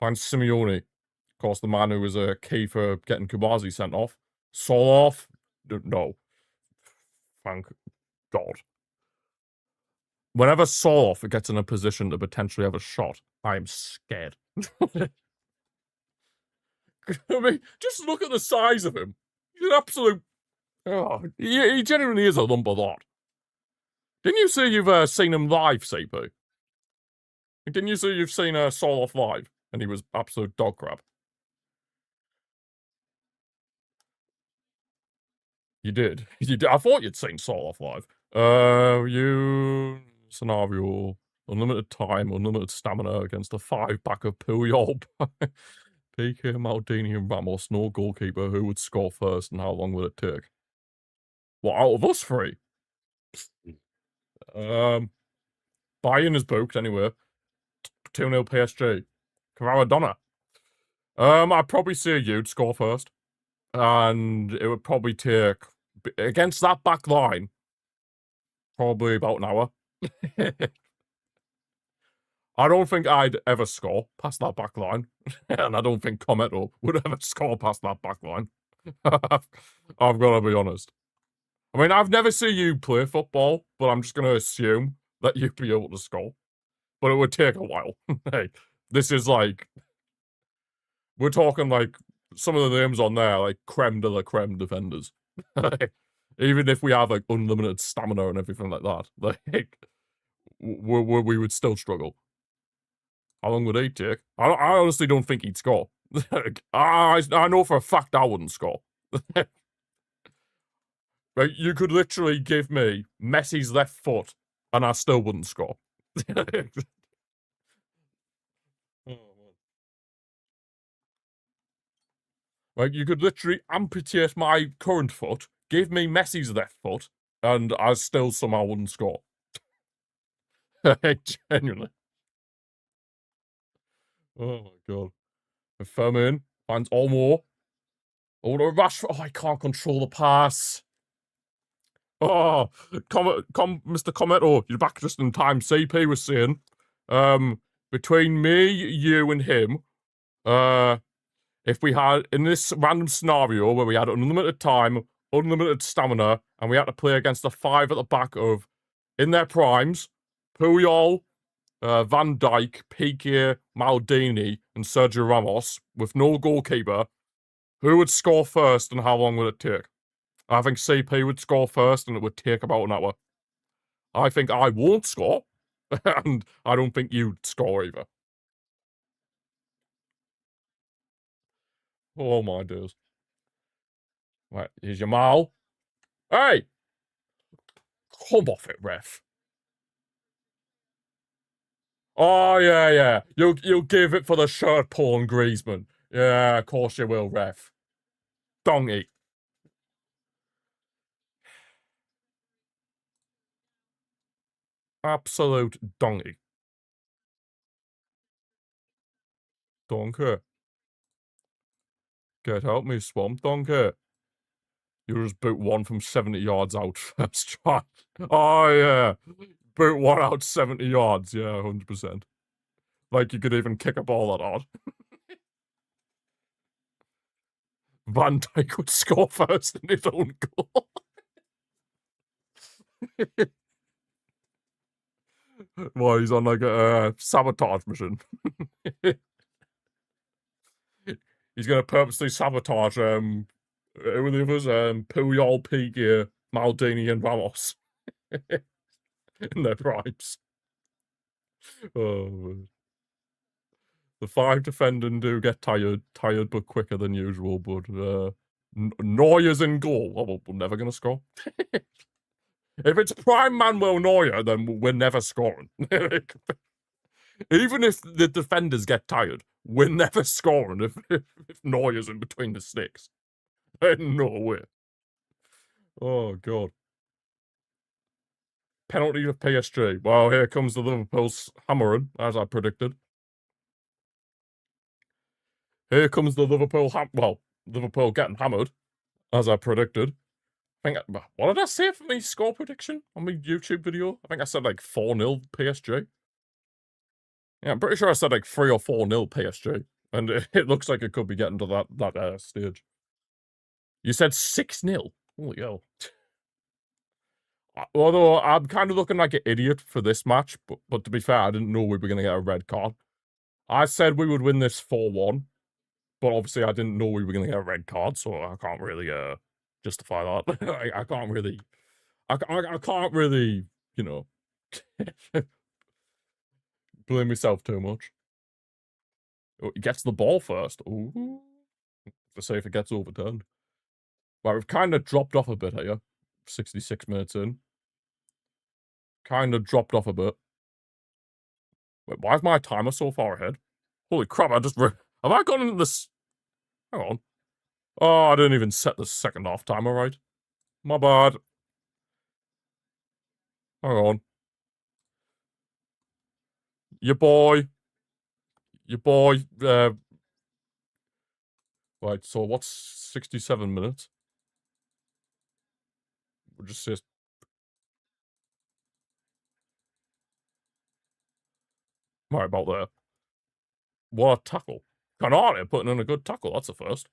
A: Finds Simeone. Of course, the man who was key for getting Kubazi sent off. Soloff. No. Thank God. Whenever Soloff gets in a position to potentially have a shot, I am scared. I mean, just look at the size of him. He's an absolute... Oh, he genuinely is a lump of lard. Didn't you say you've seen him live, CP? Didn't you say you've seen Soloff live? And he was absolute dog crap. You did. You did. I thought you'd seen Soloff live. Scenario. Unlimited time, unlimited stamina against a 5-pack of Puyol. PK, Maldini, and Ramos. No goalkeeper. Who would score first and how long would it take? What, out of us 3? Bayern is booked anyway. 2-0 PSG. Cavaradonna. I'd probably say you'd score first. And it would probably take, against that back line, probably about an hour. I don't think I'd ever score past that back line. And I don't think Cometto would ever score past that back line. I've got to be honest. I mean, I've never seen you play football, but I'm just going to assume that you'd be able to score. But it would take a while. Hey, this is like, we're talking like some of the names on there, like creme de la creme defenders. Even if we have like unlimited stamina and everything like that, like we would still struggle. How long would he take? I honestly don't think he'd score. I know for a fact I wouldn't score. Like, you could literally give me Messi's left foot, and I still wouldn't score. Like, you could literally amputate my current foot, give me Messi's left foot, and I still somehow wouldn't score. Genuinely. Oh my god. Firmin finds Olmo. Oh, no, Rashford. Oh, I can't control the pass. Oh, Mr. Commento, you're back just in time. CP was saying, between me, you, and him, if we had, in this random scenario where we had unlimited time, unlimited stamina, and we had to play against the five at the back of, in their primes, Puyol, Van Dijk, Piqué, Maldini, and Sergio Ramos, with no goalkeeper, who would score first and how long would it take? I think CP would score first and it would take about an hour. I think I won't score, and I don't think you'd score either. Oh my days. Right, here's your Mal. Hey! Come off it, ref. Oh, yeah, yeah. You'll give it for the shirt porn, Griezmann. Yeah, of course you will, ref. Donkey. Absolute donkey. Donkey. Get out me, swamp donkey. You just boot one from 70 yards out first try. Oh, yeah. Boot one out 70 yards. Yeah, 100%. Like, you could even kick a ball that hard. Van Dijk would score first in his own goal. Well, he's on like a sabotage mission. He's gonna purposely sabotage who are the others? Puyol, Piqué, Maldini, and Ramos in their primes. Oh, the five defending do get tired but quicker than usual. But Neuer's in goal. Oh, we're never gonna score. If it's prime Manuel Neuer, then we're never scoring. Even if the defenders get tired, we're never scoring if Neuer's in between the sticks. No way. Oh, God. Penalty of PSG. Well, here comes the Liverpool's hammering, as I predicted. Here comes the Liverpool Liverpool getting hammered, as I predicted. I think, what did I say for my score prediction on my YouTube video? I think I said like 4-0 PSG. Yeah, I'm pretty sure I said like 3 or 4-0 PSG. And it looks like it could be getting to that stage. You said 6-0. Holy hell. Although I'm kind of looking like an idiot for this match, but to be fair, I didn't know we were going to get a red card. I said we would win this 4-1, but obviously I didn't know we were going to get a red card, so I can't really justify that. I can't really, I can't really, you know, blame myself too much. Oh, he gets the ball first. Ooh, to see if it gets overturned. Well, we've kind of dropped off a bit here. 66 minutes in. Kind of dropped off a bit. Wait, why is my timer so far ahead? Holy crap, have I gone into this? Hang on. Oh, I didn't even set the second half timer right. My bad. Hang on. Your boy, Right, so what's 67 minutes? We'll just say right about there. What a tackle. Canale putting in a good tackle, that's a first.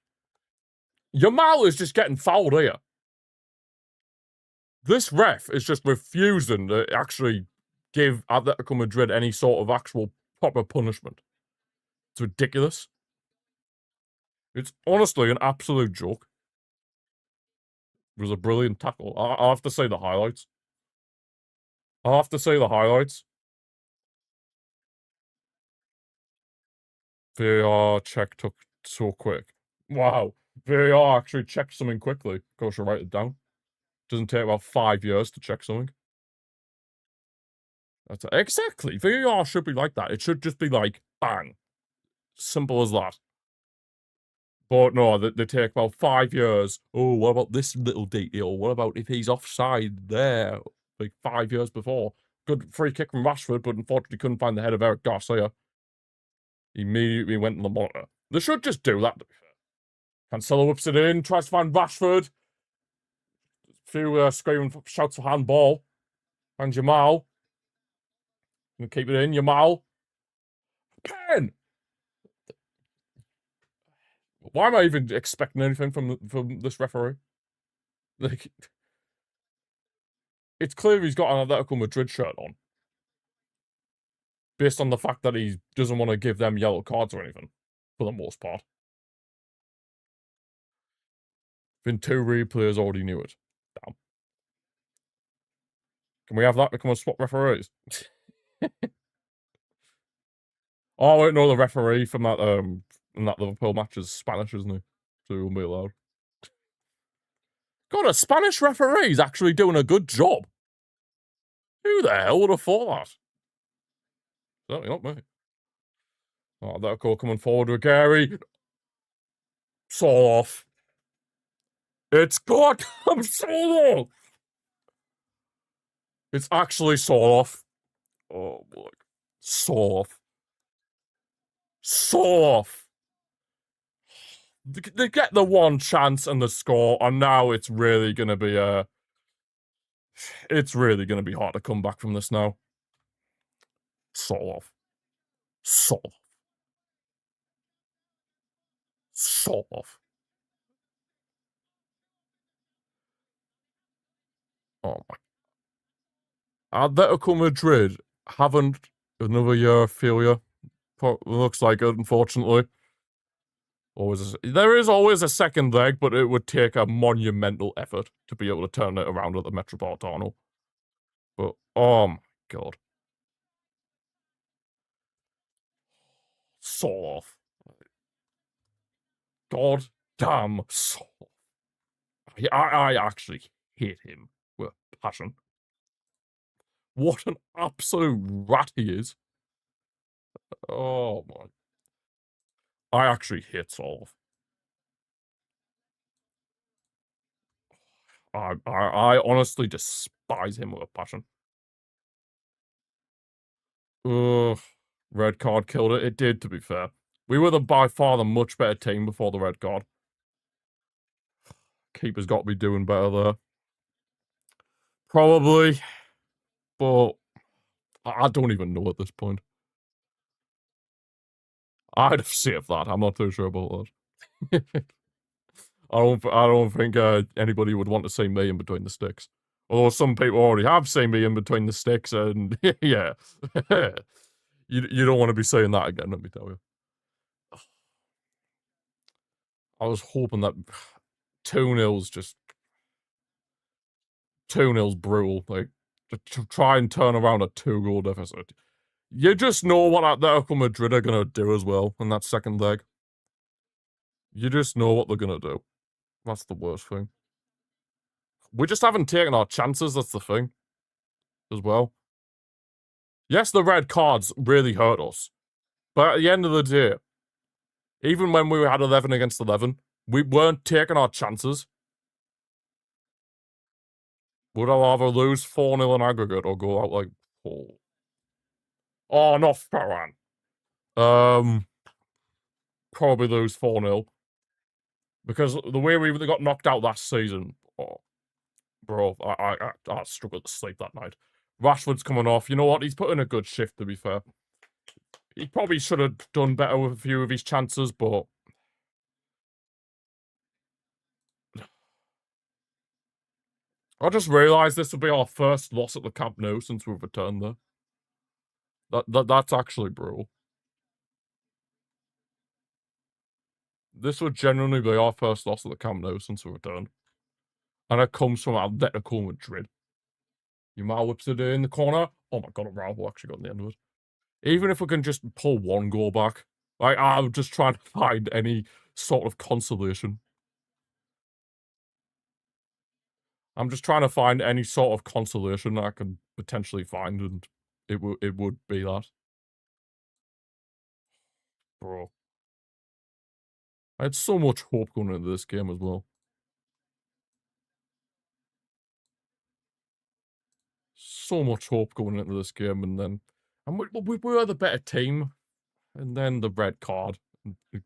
A: Yamal is just getting fouled here. This ref is just refusing to actually give Atletico Madrid any sort of actual proper punishment. It's ridiculous. It's honestly an absolute joke. It was a brilliant tackle. I'll have to say the highlights. I'll have to say the highlights. VAR check took so quick. Wow. VAR actually checked something quickly. Of course, you write it down. Doesn't take about 5 years to check something. Exactly. VAR should be like that. It should just be like, bang. Simple as that. But no, they take about 5 years. Oh, what about this little detail? What about if he's offside there, like 5 years before? Good free kick from Rashford, but unfortunately couldn't find the head of Eric Garcia. He immediately went in the monitor. They should just do that, to be fair. Cancelo whips it in, tries to find Rashford. A few screaming shouts for handball. And Jamal. Gonna keep it in, Jamal. Pen! Why am I even expecting anything from this referee? Like, it's clear he's got an Atletico Madrid shirt on. Based on the fact that he doesn't want to give them yellow cards or anything. For the most part. Been 2 replayers already knew it. Damn. Can we have that become a swap referees? Oh, wait, no, the referee from that in that Liverpool match is Spanish, isn't he? So he won't be allowed. God, a Spanish referee's actually doing a good job. Who the hell would have thought that? Certainly not me. Oh, that call coming forward with Gary. Saw off. It's goddamn saw off. It's actually saw off. Oh, boy. Saw off. Saw off. They get the one chance and the score, and now it's really going to be it's really going to be hard to come back from this now. Saw off. Saw off. Saw off. Oh my. Atletico Madrid haven't another year of failure. Looks like it, unfortunately. There is always a second leg, but it would take a monumental effort to be able to turn it around at the Metropolitano. But, oh my god. Saw off. God damn saw off. I actually hate him with passion. What an absolute rat he is. Oh my. I actually hate Solve. I honestly despise him with a passion. Ugh. Red card killed it. It did, to be fair. We were by far the much better team before the red card. Keeper's got to be doing better there. Probably. But I don't even know at this point. I'd have saved that. I'm not too sure about that. I don't think anybody would want to see me in between the sticks. Although some people already have seen me in between the sticks, and yeah. You don't want to be saying that again, let me tell you. I was hoping that 2-0's just 2-0's brutal. Like, to try and turn around a 2-goal deficit. You just know what Atletico Madrid are going to do as well in that second leg. You just know what they're going to do. That's the worst thing. We just haven't taken our chances, that's the thing. As well. Yes, the red cards really hurt us. But at the end of the day, even when we had 11 against 11, we weren't taking our chances. Would I rather lose 4-0 in aggregate or go out like 4? Oh, not Ferran. Probably lose 4-0. Because the way we got knocked out last season, oh, bro, I struggled to sleep that night. Rashford's coming off. You know what? He's put in a good shift, to be fair. He probably should have done better with a few of his chances, but I just realised this will be our first loss at the Camp Nou since we've returned there. That's actually brutal. This would genuinely be our first loss at the Camp Nou since we returned. And it comes from Atletico Madrid. Yamal whips it in the corner. Oh my god, Araujo actually got in the end of it. Even if we can just pull one goal back, like, I'm just trying to find any sort of consolation. I'm just trying to find any sort of consolation I can potentially find, and it would be that. Bro. I had so much hope going into this game as well. So much hope going into this game, and then and we were the better team, and then the red card. It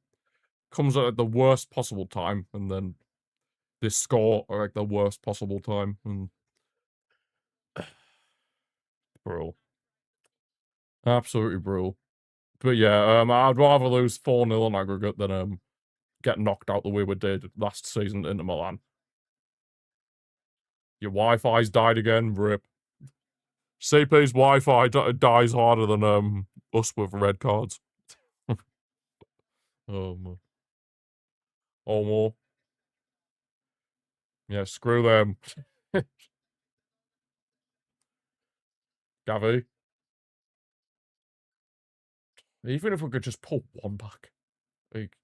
A: comes at the worst possible time, and then this score at like the worst possible time, and bro, absolutely bro. But yeah, I'd rather lose 4-0 on aggregate than get knocked out the way we did last season into Milan. Your Wi-Fi's died again, rip. CP's Wi-Fi dies harder than us with red cards. Oh man. Oh more. Yeah, screw them. Gavi. Even if we could just pull one back. Like,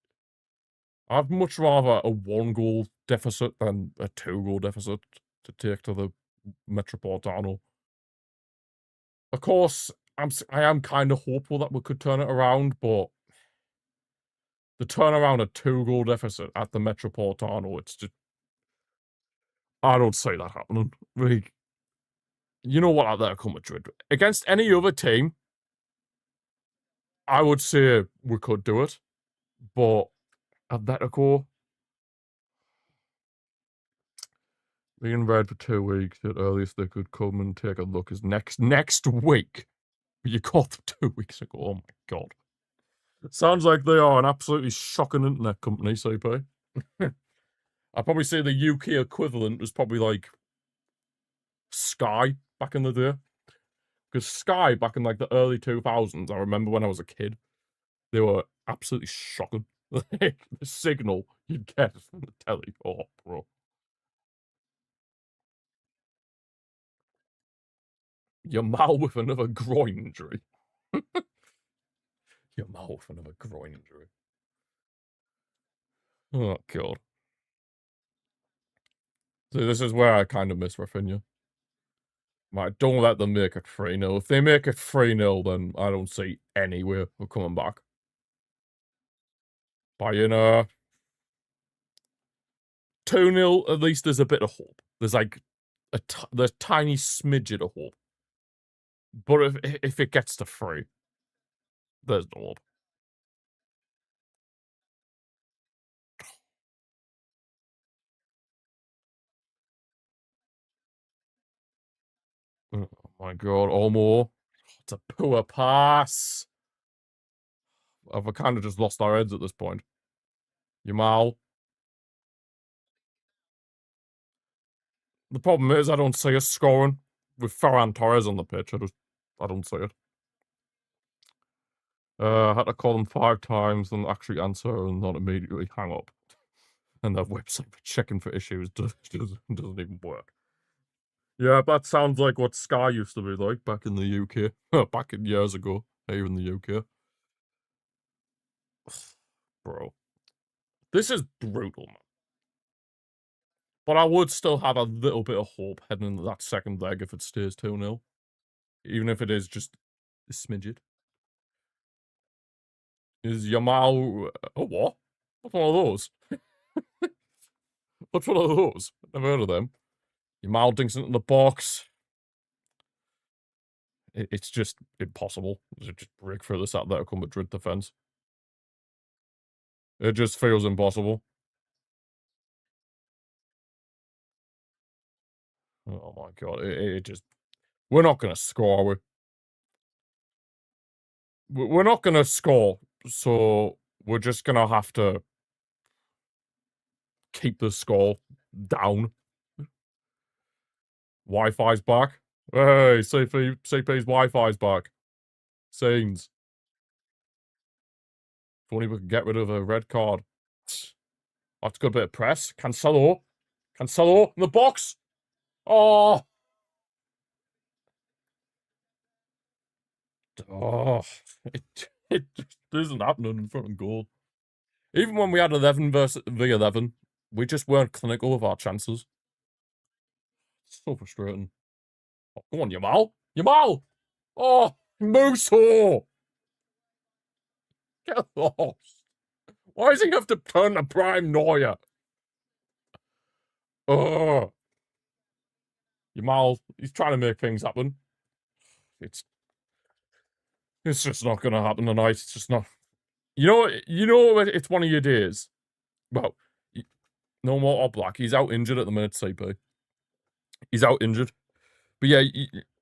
A: I'd much rather a 1-goal deficit than a 2-goal deficit to take to the Metropolitano. Of course, I am kind of hopeful that we could turn it around, but the turnaround a 2-goal deficit at the Metropolitano, it's just I don't see that happening. Like, you know what, Atletico Madrid against any other team, I would say we could do it, but Atletico being red for 2 weeks, at earliest they could come and take a look is next week. You called them 2 weeks ago. Oh my god. Sounds like they are an absolutely shocking internet company, CP. I'd probably say the UK equivalent was probably like Sky back in the day. Because Sky back in like the early 2000s, I remember when I was a kid, they were absolutely shocking. The signal you'd get from the telly. Oh, bro. Yamal with another groin injury. Yamal with another groin injury. Oh, God. So this is where I kind of miss Rafinha. Like, don't let them make it 3-0. If they make it 3-0, then I don't see any way of coming back. By, 2-0, at least there's a bit of hope. There's like there's tiny smidget of hope. But if it gets to 3, there's no hope. Oh my god, Olmo. It's a poor pass. I've kind of just lost our heads at this point. Yamal. The problem is I don't see us scoring. With Ferran Torres on the pitch, I don't see it. I had to call them 5 times and actually answer and not immediately hang up. And their website for checking for issues doesn't even work. Yeah, that sounds like what Sky used to be like back in the UK. Back in years ago, here in the UK. Bro. This is brutal, man. But I would still have a little bit of hope heading into that second leg if it stays 2-0. Even if it is just a smidget. Is Yamal a what? What's one of those? What's one of those? Never heard of them. Yamal dinks into the box. It's just impossible to just break through this Atletico Madrid defense. It just feels impossible. Oh my god, it just we're not gonna score. We're not gonna score, so we're just gonna have to keep the score down. Wi-Fi's back. Hey, CP's Wi-Fi's back. Scenes. If only we could get rid of a red card. That's a good bit of press. Cancelo. Cancelo in the box. Oh. Oh. It just isn't happening in front of goal. Even when we had 11 versus v11, we just weren't clinical with our chances. So frustrating. Oh, go on, Yamal. Yamal. Oh, Muso. Get lost. Why does he have to turn to prime Neuer? Oh. Yamal, he's trying to make things happen. It's just not going to happen tonight. It's just not. You know, it's one of your days. Well, no more Oblak. He's out injured at the minute, CP. He's out injured. But yeah,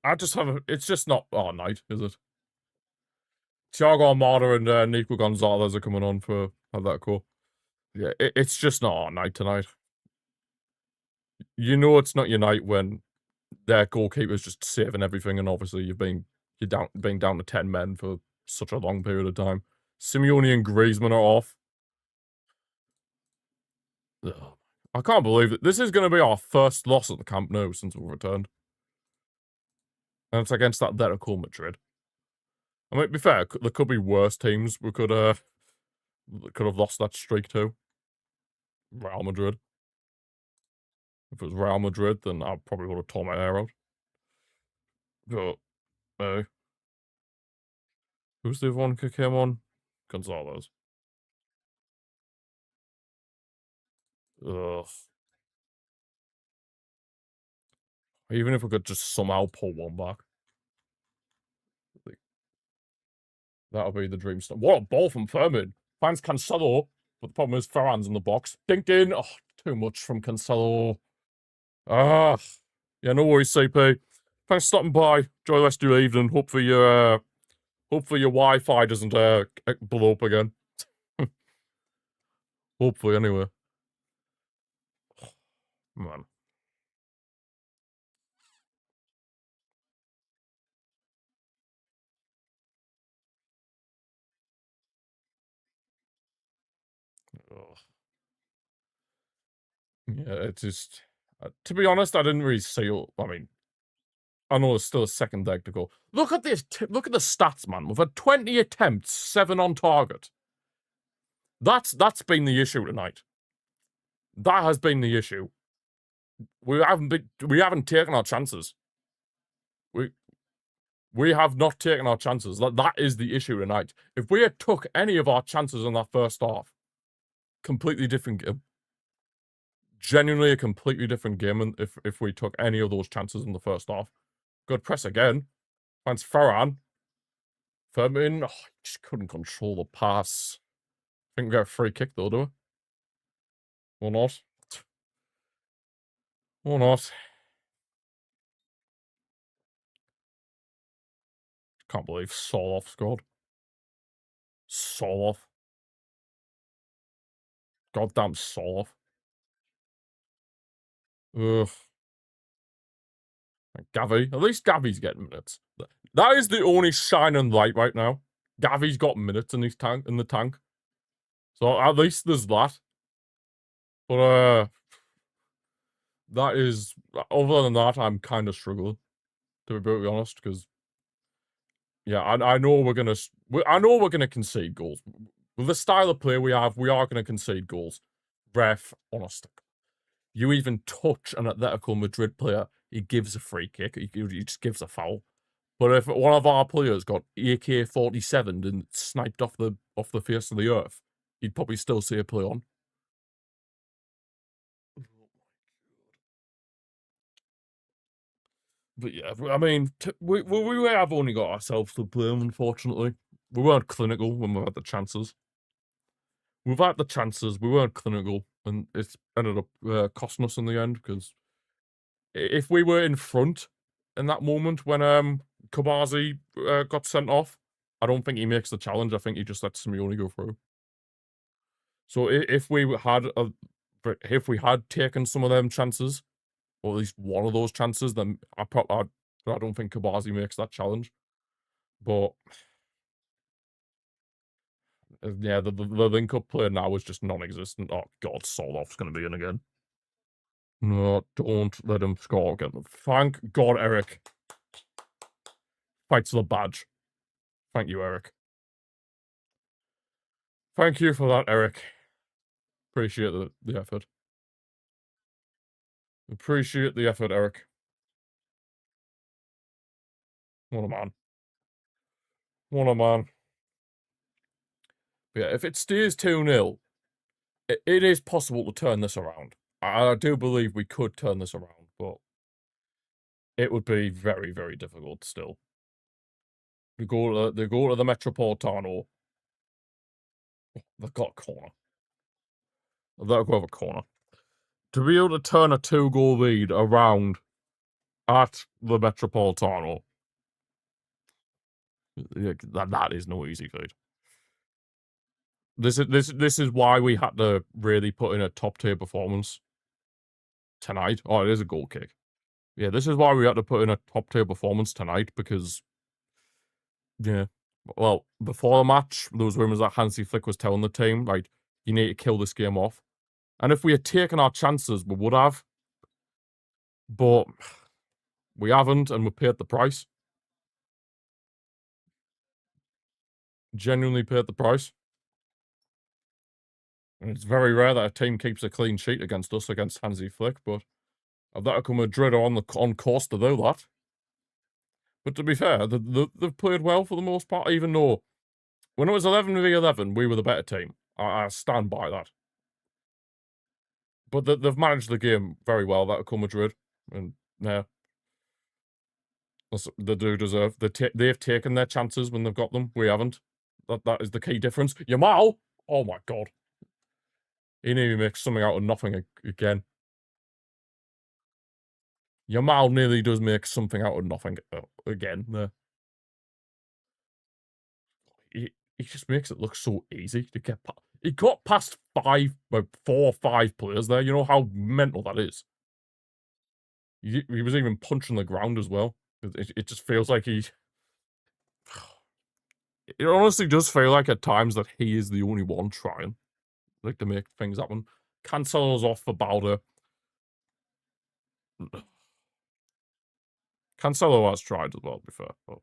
A: I just have a. It's just not our night, is it? Thiago Almada and Nico Gonzalez are coming on for Atletico. Yeah, it's just not our night tonight. You know, it's not your night when their goalkeeper's just saving everything, and obviously you're being down to 10 men for such a long period of time. Simeone and Griezmann are off. Ugh. I can't believe it. This is going to be our first loss at the Camp Nou since we've returned. And it's against that Atletico Madrid. I mean, to be fair, there could be worse teams we could have lost that streak to. Real Madrid. If it was Real Madrid, then I probably would have torn my hair out. But, who's the other one who came on? Gonzalez. Ugh. Even if we could just somehow pull one back. That'll be the dream stuff. What a ball from Fermin. Finds Cancelo, but the problem is Ferran's in the box. Dinked in. Oh, too much from Cancelo. Ah. Yeah, no worries, CP. Thanks for stopping by. Enjoy the rest of your evening. Hopefully your Wi-Fi doesn't blow up again. Hopefully, anyway. Man. Ugh. Yeah, it's just... to be honest, I didn't really see... I mean, I know there's still a second leg to go. Look at this. Look at the stats, man. We've had 20 attempts, 7 on target. That's been the issue tonight. That has been the issue. We haven't taken our chances. We have not taken our chances. That is the issue tonight. If we had took any of our chances in that first half, completely different game. Genuinely a completely different game. And if we took any of those chances in the first half, good press again. Finds Ferran. Fermin, just couldn't control the pass. I think we got a free kick though, do we? Or not? Or not? Can't believe Soloff scored. Soloff. Goddamn Soloff. Ugh. Gavi. At least Gavi's getting minutes. That is the only shining light right now. Gavi's got minutes in his in the tank. So at least there's that. But that is, other than that, I'm kind of struggling, to be brutally honest, because yeah, I know we're gonna concede goals. With the style of play we have, we are gonna concede goals. Ref, honest. You even touch an Atletico Madrid player, he gives a free kick. He just gives a foul. But if one of our players got AK-47 and sniped off the face of the earth, he'd probably still see a play on. But yeah, I mean, we have only got ourselves to blame, unfortunately. We weren't clinical when we had the chances. We've had the chances, we weren't clinical, and it's ended up costing us in the end, because if we were in front in that moment when Kobazi got sent off, I don't think he makes the challenge. I think he just lets Simeone go through. So if we had taken some of them chances, or at least one of those chances, then I don't think Kobazi makes that challenge. But yeah, the link-up play now is just non-existent. Oh God, Solov's going to be in again. No, don't let him score again. Thank God, Eric. Fights the badge. Thank you, Eric. Thank you for that, Eric. Appreciate the effort. Appreciate the effort, Eric. What a man. What a man. But yeah, if it stays 2-0, it is possible to turn this around. I do believe we could turn this around, but it would be very, very difficult still. They go to the Metropolitano. They've got a corner. They'll go over a corner. To be able to turn a 2-goal lead around at the Metropolitano, that is no easy feat. This is why we had to really put in a top tier performance tonight. Oh, it is a goal kick. Yeah, this is why we had to put in a top tier performance tonight, because yeah, well, before the match, there was rumors that Hansi Flick was telling the team, like, you need to kill this game off. And if we had taken our chances, we would have. But we haven't, and we paid the price. Genuinely paid the price. And it's very rare that a team keeps a clean sheet against us, against Hansi Flick, but Atletico Madrid are on course to do that. But to be fair, they've played well for the most part, even though when it was 11v11, we were the better team. I stand by that. But they've managed the game very well, Atletico Madrid. And yeah, they do deserve. They've taken their chances when they've got them. We haven't. That is the key difference. Yamal! Oh my God. He nearly makes something out of nothing again. Yamal nearly does make something out of nothing again. He just makes it look so easy to get past. He got past 4 or 5 players there. You know how mental that is. He was even punching the ground as well. It just feels like he... It honestly does feel like at times that he is the only one trying, like, to make things happen. Cancelo's off for Balder. Cancelo has tried as well, to be fair. But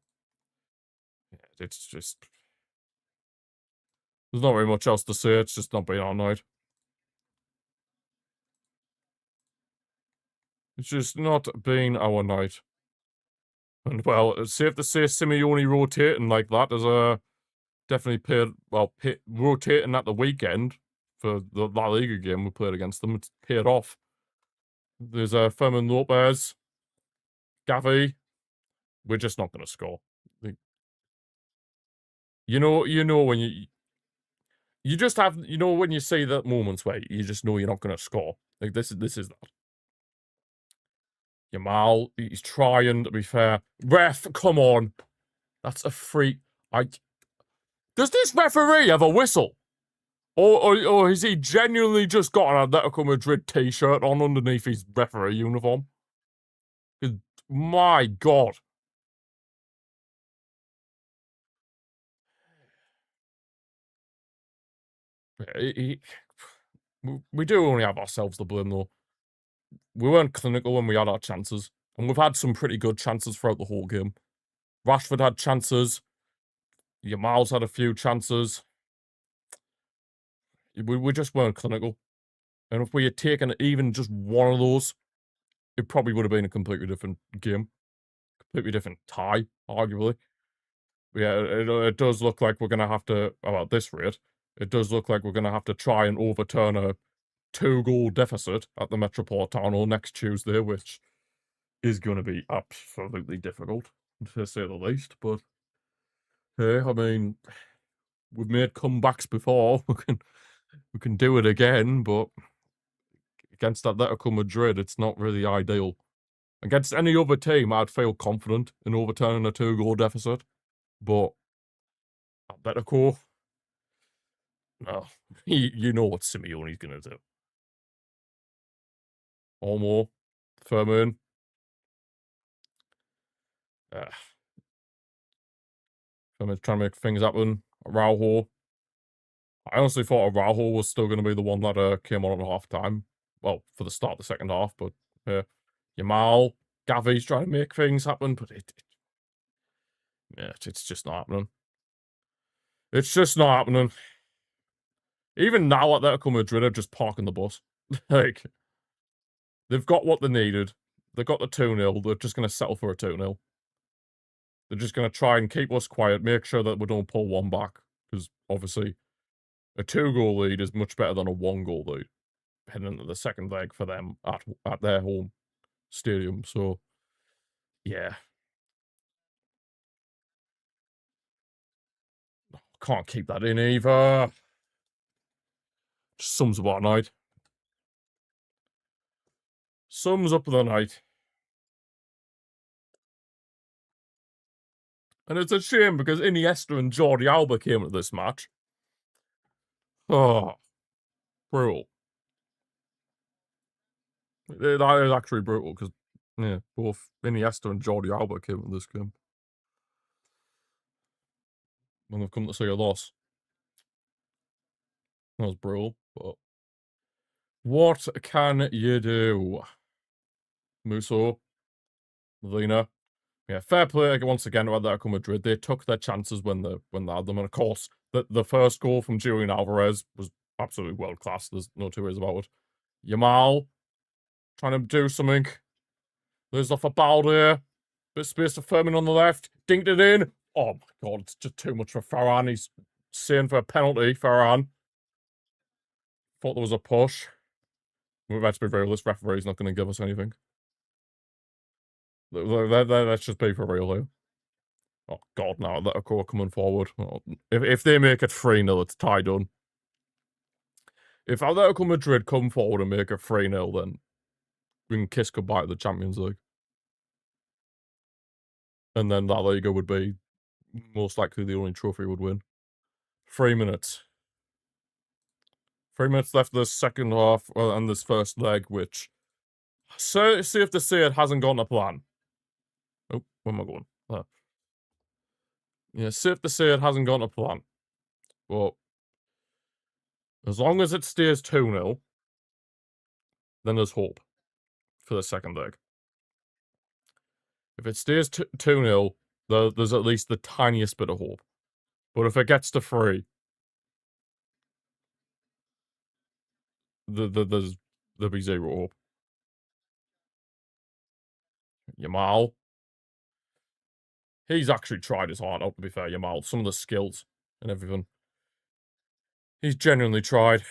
A: yeah, it's just... There's not very much else to say. It's just not been our night. It's just not been our night. And, well, it's safe to say Simeone rotating like that is definitely rotating at the weekend for the La Liga game we played against them. It's paid off. There's Fermin Lopez, Gavi. We're just not going to score. You know when you just have, when you see that moments where you just know you're not going to score. Like, this is that. Yamal, he's trying, to be fair. Ref, come on. That's a free... Does this referee have a whistle? Or has he genuinely just got an Atletico Madrid t-shirt on underneath his referee uniform? My God. We do only have ourselves to blame, though. We weren't clinical when we had our chances. And we've had some pretty good chances throughout the whole game. Rashford had chances. Yamal's had a few chances. We just weren't clinical. And if we had taken even just one of those, it probably would have been a completely different game. Completely different tie, arguably. Yeah, it does look like we're going to have to, at this rate, it does look like we're going to have to try and overturn a 2-goal deficit at the Metropolitano next Tuesday, which is going to be absolutely difficult, to say the least. But, hey, I mean, we've made comebacks before. We can do it again, but against Atletico Madrid, it's not really ideal. Against any other team, I'd feel confident in overturning a 2-goal deficit. But Atletico, no. You know what Simeone's going to do. Olmo, Firmin. Firmin's trying to make things happen. Araujo. I honestly thought Araujo was still going to be the one that came on at half time. Well, for the start of the second half, but Yamal, Gavi's trying to make things happen, but it's just not happening. It's just not happening. Even now, Atletico Madrid are just parking the bus. Like, they've got what they needed. They've got the 2-0. They're just going to settle for a 2-0. They're just going to try and keep us quiet, make sure that we don't pull one back. Because, obviously, a 2-goal lead is much better than a 1-goal lead. Heading into the second leg for them at their home stadium. So, yeah. Can't keep that in either. Just sums up our night. Sums up the night. And it's a shame because Iniesta and Jordi Alba came to this match. Oh, brutal. That is actually brutal because, yeah, both Iniesta and Jordi Alba came to this game. When they've come to see a loss. That was brutal, but what can you do? Musso, Medina. Yeah, fair play once again to Atletico Madrid. They took their chances when they had them, and of course, the first goal from Julian Alvarez was absolutely world class. There's no two ways about it. Yamal trying to do something. There's off a Balde. Bit of space for Firmin on the left. Dinked it in. Oh my god, it's just too much for Farhan. He's saying for a penalty, Farhan. Thought there was a push. We're about to be real, this referee's not going to give us anything. Let's just be for real here. Oh god, now Atletico coming forward. Oh, if they make it 3-0, it's tied on. If Atletico Madrid come forward and make it 3-0, then we can kiss goodbye to the Champions League. And then La Liga would be most likely the only trophy would win. 3 minutes. 3 minutes left of this second half and this first leg, which safe to say it hasn't gone to plan. Oh, where am I going? Yeah, safe to say it hasn't gone to plan. But as long as it stays 2-0, then there's hope for the second leg. If it stays 2-0, there's at least the tiniest bit of hope. But if it gets to 3, there'll be zero hope. Yamal. He's actually tried his heart out, to be fair, Yamal. Some of the skills and everything. He's genuinely tried.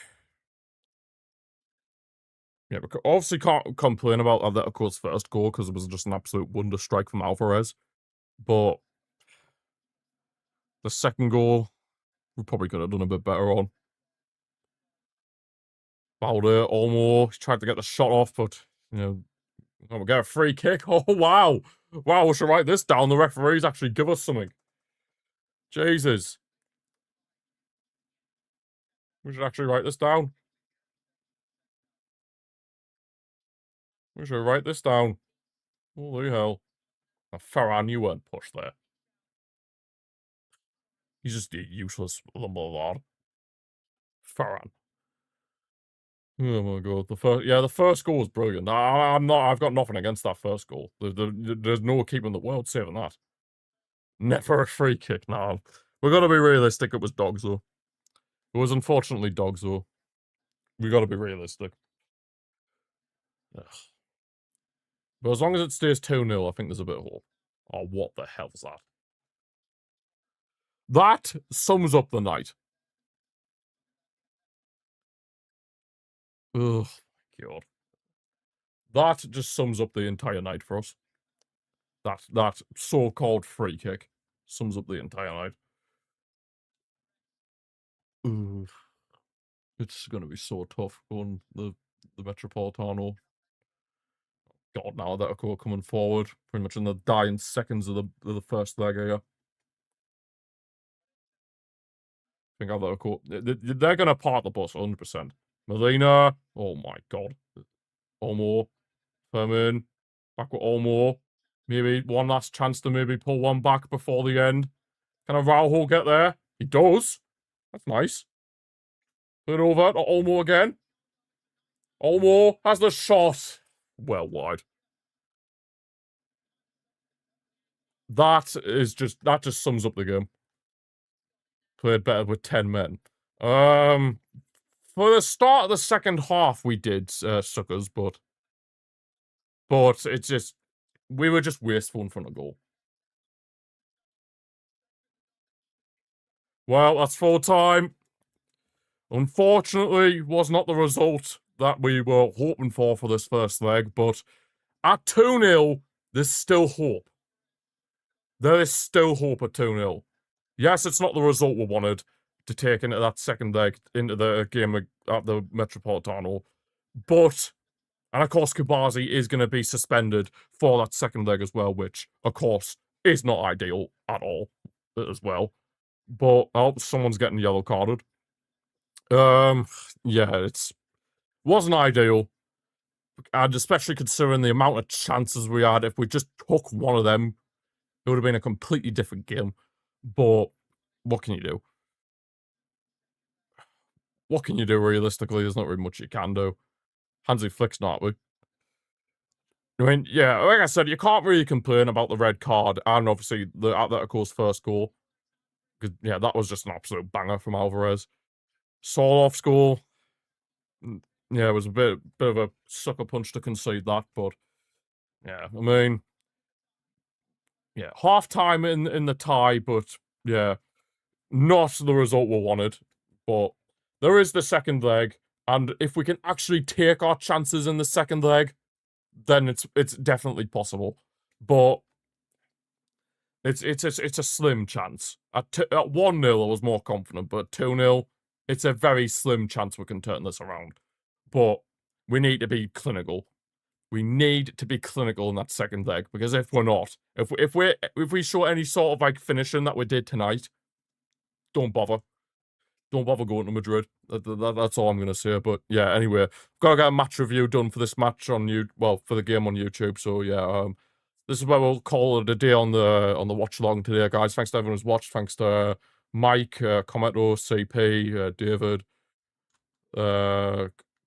A: Yeah, but obviously can't complain about Atletico's first goal because it was just an absolute wonder strike from Alvarez. But the second goal, we probably could have done a bit better on. Balde, almost tried to get the shot off, but, you know, we get a free kick. Oh, wow. Wow, we should write this down. The referees actually give us something. Jesus. We should actually write this down. We should write this down. Holy hell. Now, Farhan, you weren't pushed there. He's just a useless lumber lord. Farhan. Oh my god, the first goal was brilliant. I've got nothing against that first goal. There's no keeping the world saving that. Never a free kick, nah. We gotta be realistic, it was dogs though. It was unfortunately dogs though. We gotta be realistic. Ugh. But as long as it stays 2-0, I think there's a bit of hope. Oh, what the hell's that? That sums up the night. Oh my god. That just sums up the entire night for us. That so-called free kick sums up the entire night. Ooh. It's gonna be so tough going the Metropolitano. God, now Atletico are coming forward, pretty much in the dying seconds of the first leg here. I think Atletico, they're going to part the bus 100%. Molina, oh my God. Olmo, Fermin, back with Olmo. Maybe one last chance to maybe pull one back before the end. Can a Raul get there? He does. That's nice. Put it over to Olmo again. Olmo has the shot. Well wide. That just sums up the game. Played better with 10 men. For the start of the second half, we did suckers, but it's just we were just wasteful in front of goal. Well, that's full time. Unfortunately, was not the result that we were hoping for this first leg, but at 2-0, there's still hope. There is still hope at 2-0. Yes, it's not the result we wanted to take into that second leg, into the game at the Metropolitano, but, and of course, Kubazi is going to be suspended for that second leg as well, which, of course, is not ideal at all as well. But, oh, someone's getting yellow carded. Yeah, wasn't ideal, and especially considering the amount of chances we had. If we just took one of them, it would have been a completely different game. But what can you do? What can you do realistically? There's not really much you can do. Hansi Flick's not, we. I mean, yeah, like I said, you can't really complain about the red card and obviously the Atletico's first goal. Because, yeah, that was just an absolute banger from Alvarez. Soloff's goal, yeah, it was a bit of a sucker punch to concede that, but yeah, I mean, yeah, half time in the tie, but yeah, not the result we wanted. But there is the second leg, and if we can actually take our chances in the second leg, then it's definitely possible. But it's a slim chance. At 1-0, I was more confident, but 2-0, it's a very slim chance we can turn this around. But we need to be clinical. We need to be clinical in that second leg, because if we're not, if we show any sort of like finishing that we did tonight, don't bother. Don't bother going to Madrid. That's all I'm gonna say. But yeah, anyway, gotta get a match review done for this match on for the game on YouTube. So yeah, this is where we'll call it a day on the watch-along today, guys. Thanks to everyone who's watched. Thanks to Mike, Commento, CP, David,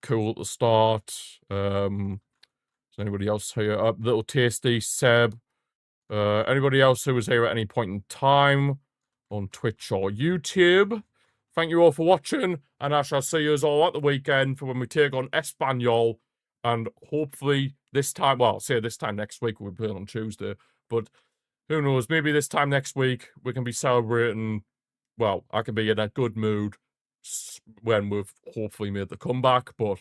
A: Cool at the start. Is anybody else here? Little Tasty, Seb. Anybody else who was here at any point in time on Twitch or YouTube? Thank you all for watching, and I shall see you all at the weekend for when we take on Espanyol, and hopefully this time, well, say this time next week, we'll be playing on Tuesday, but who knows, maybe this time next week we can be celebrating, well, I can be in a good mood when we've hopefully made the comeback, but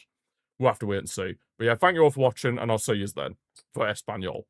A: we'll have to wait and see. But yeah, thank you all for watching, and I'll see you then for Espanyol.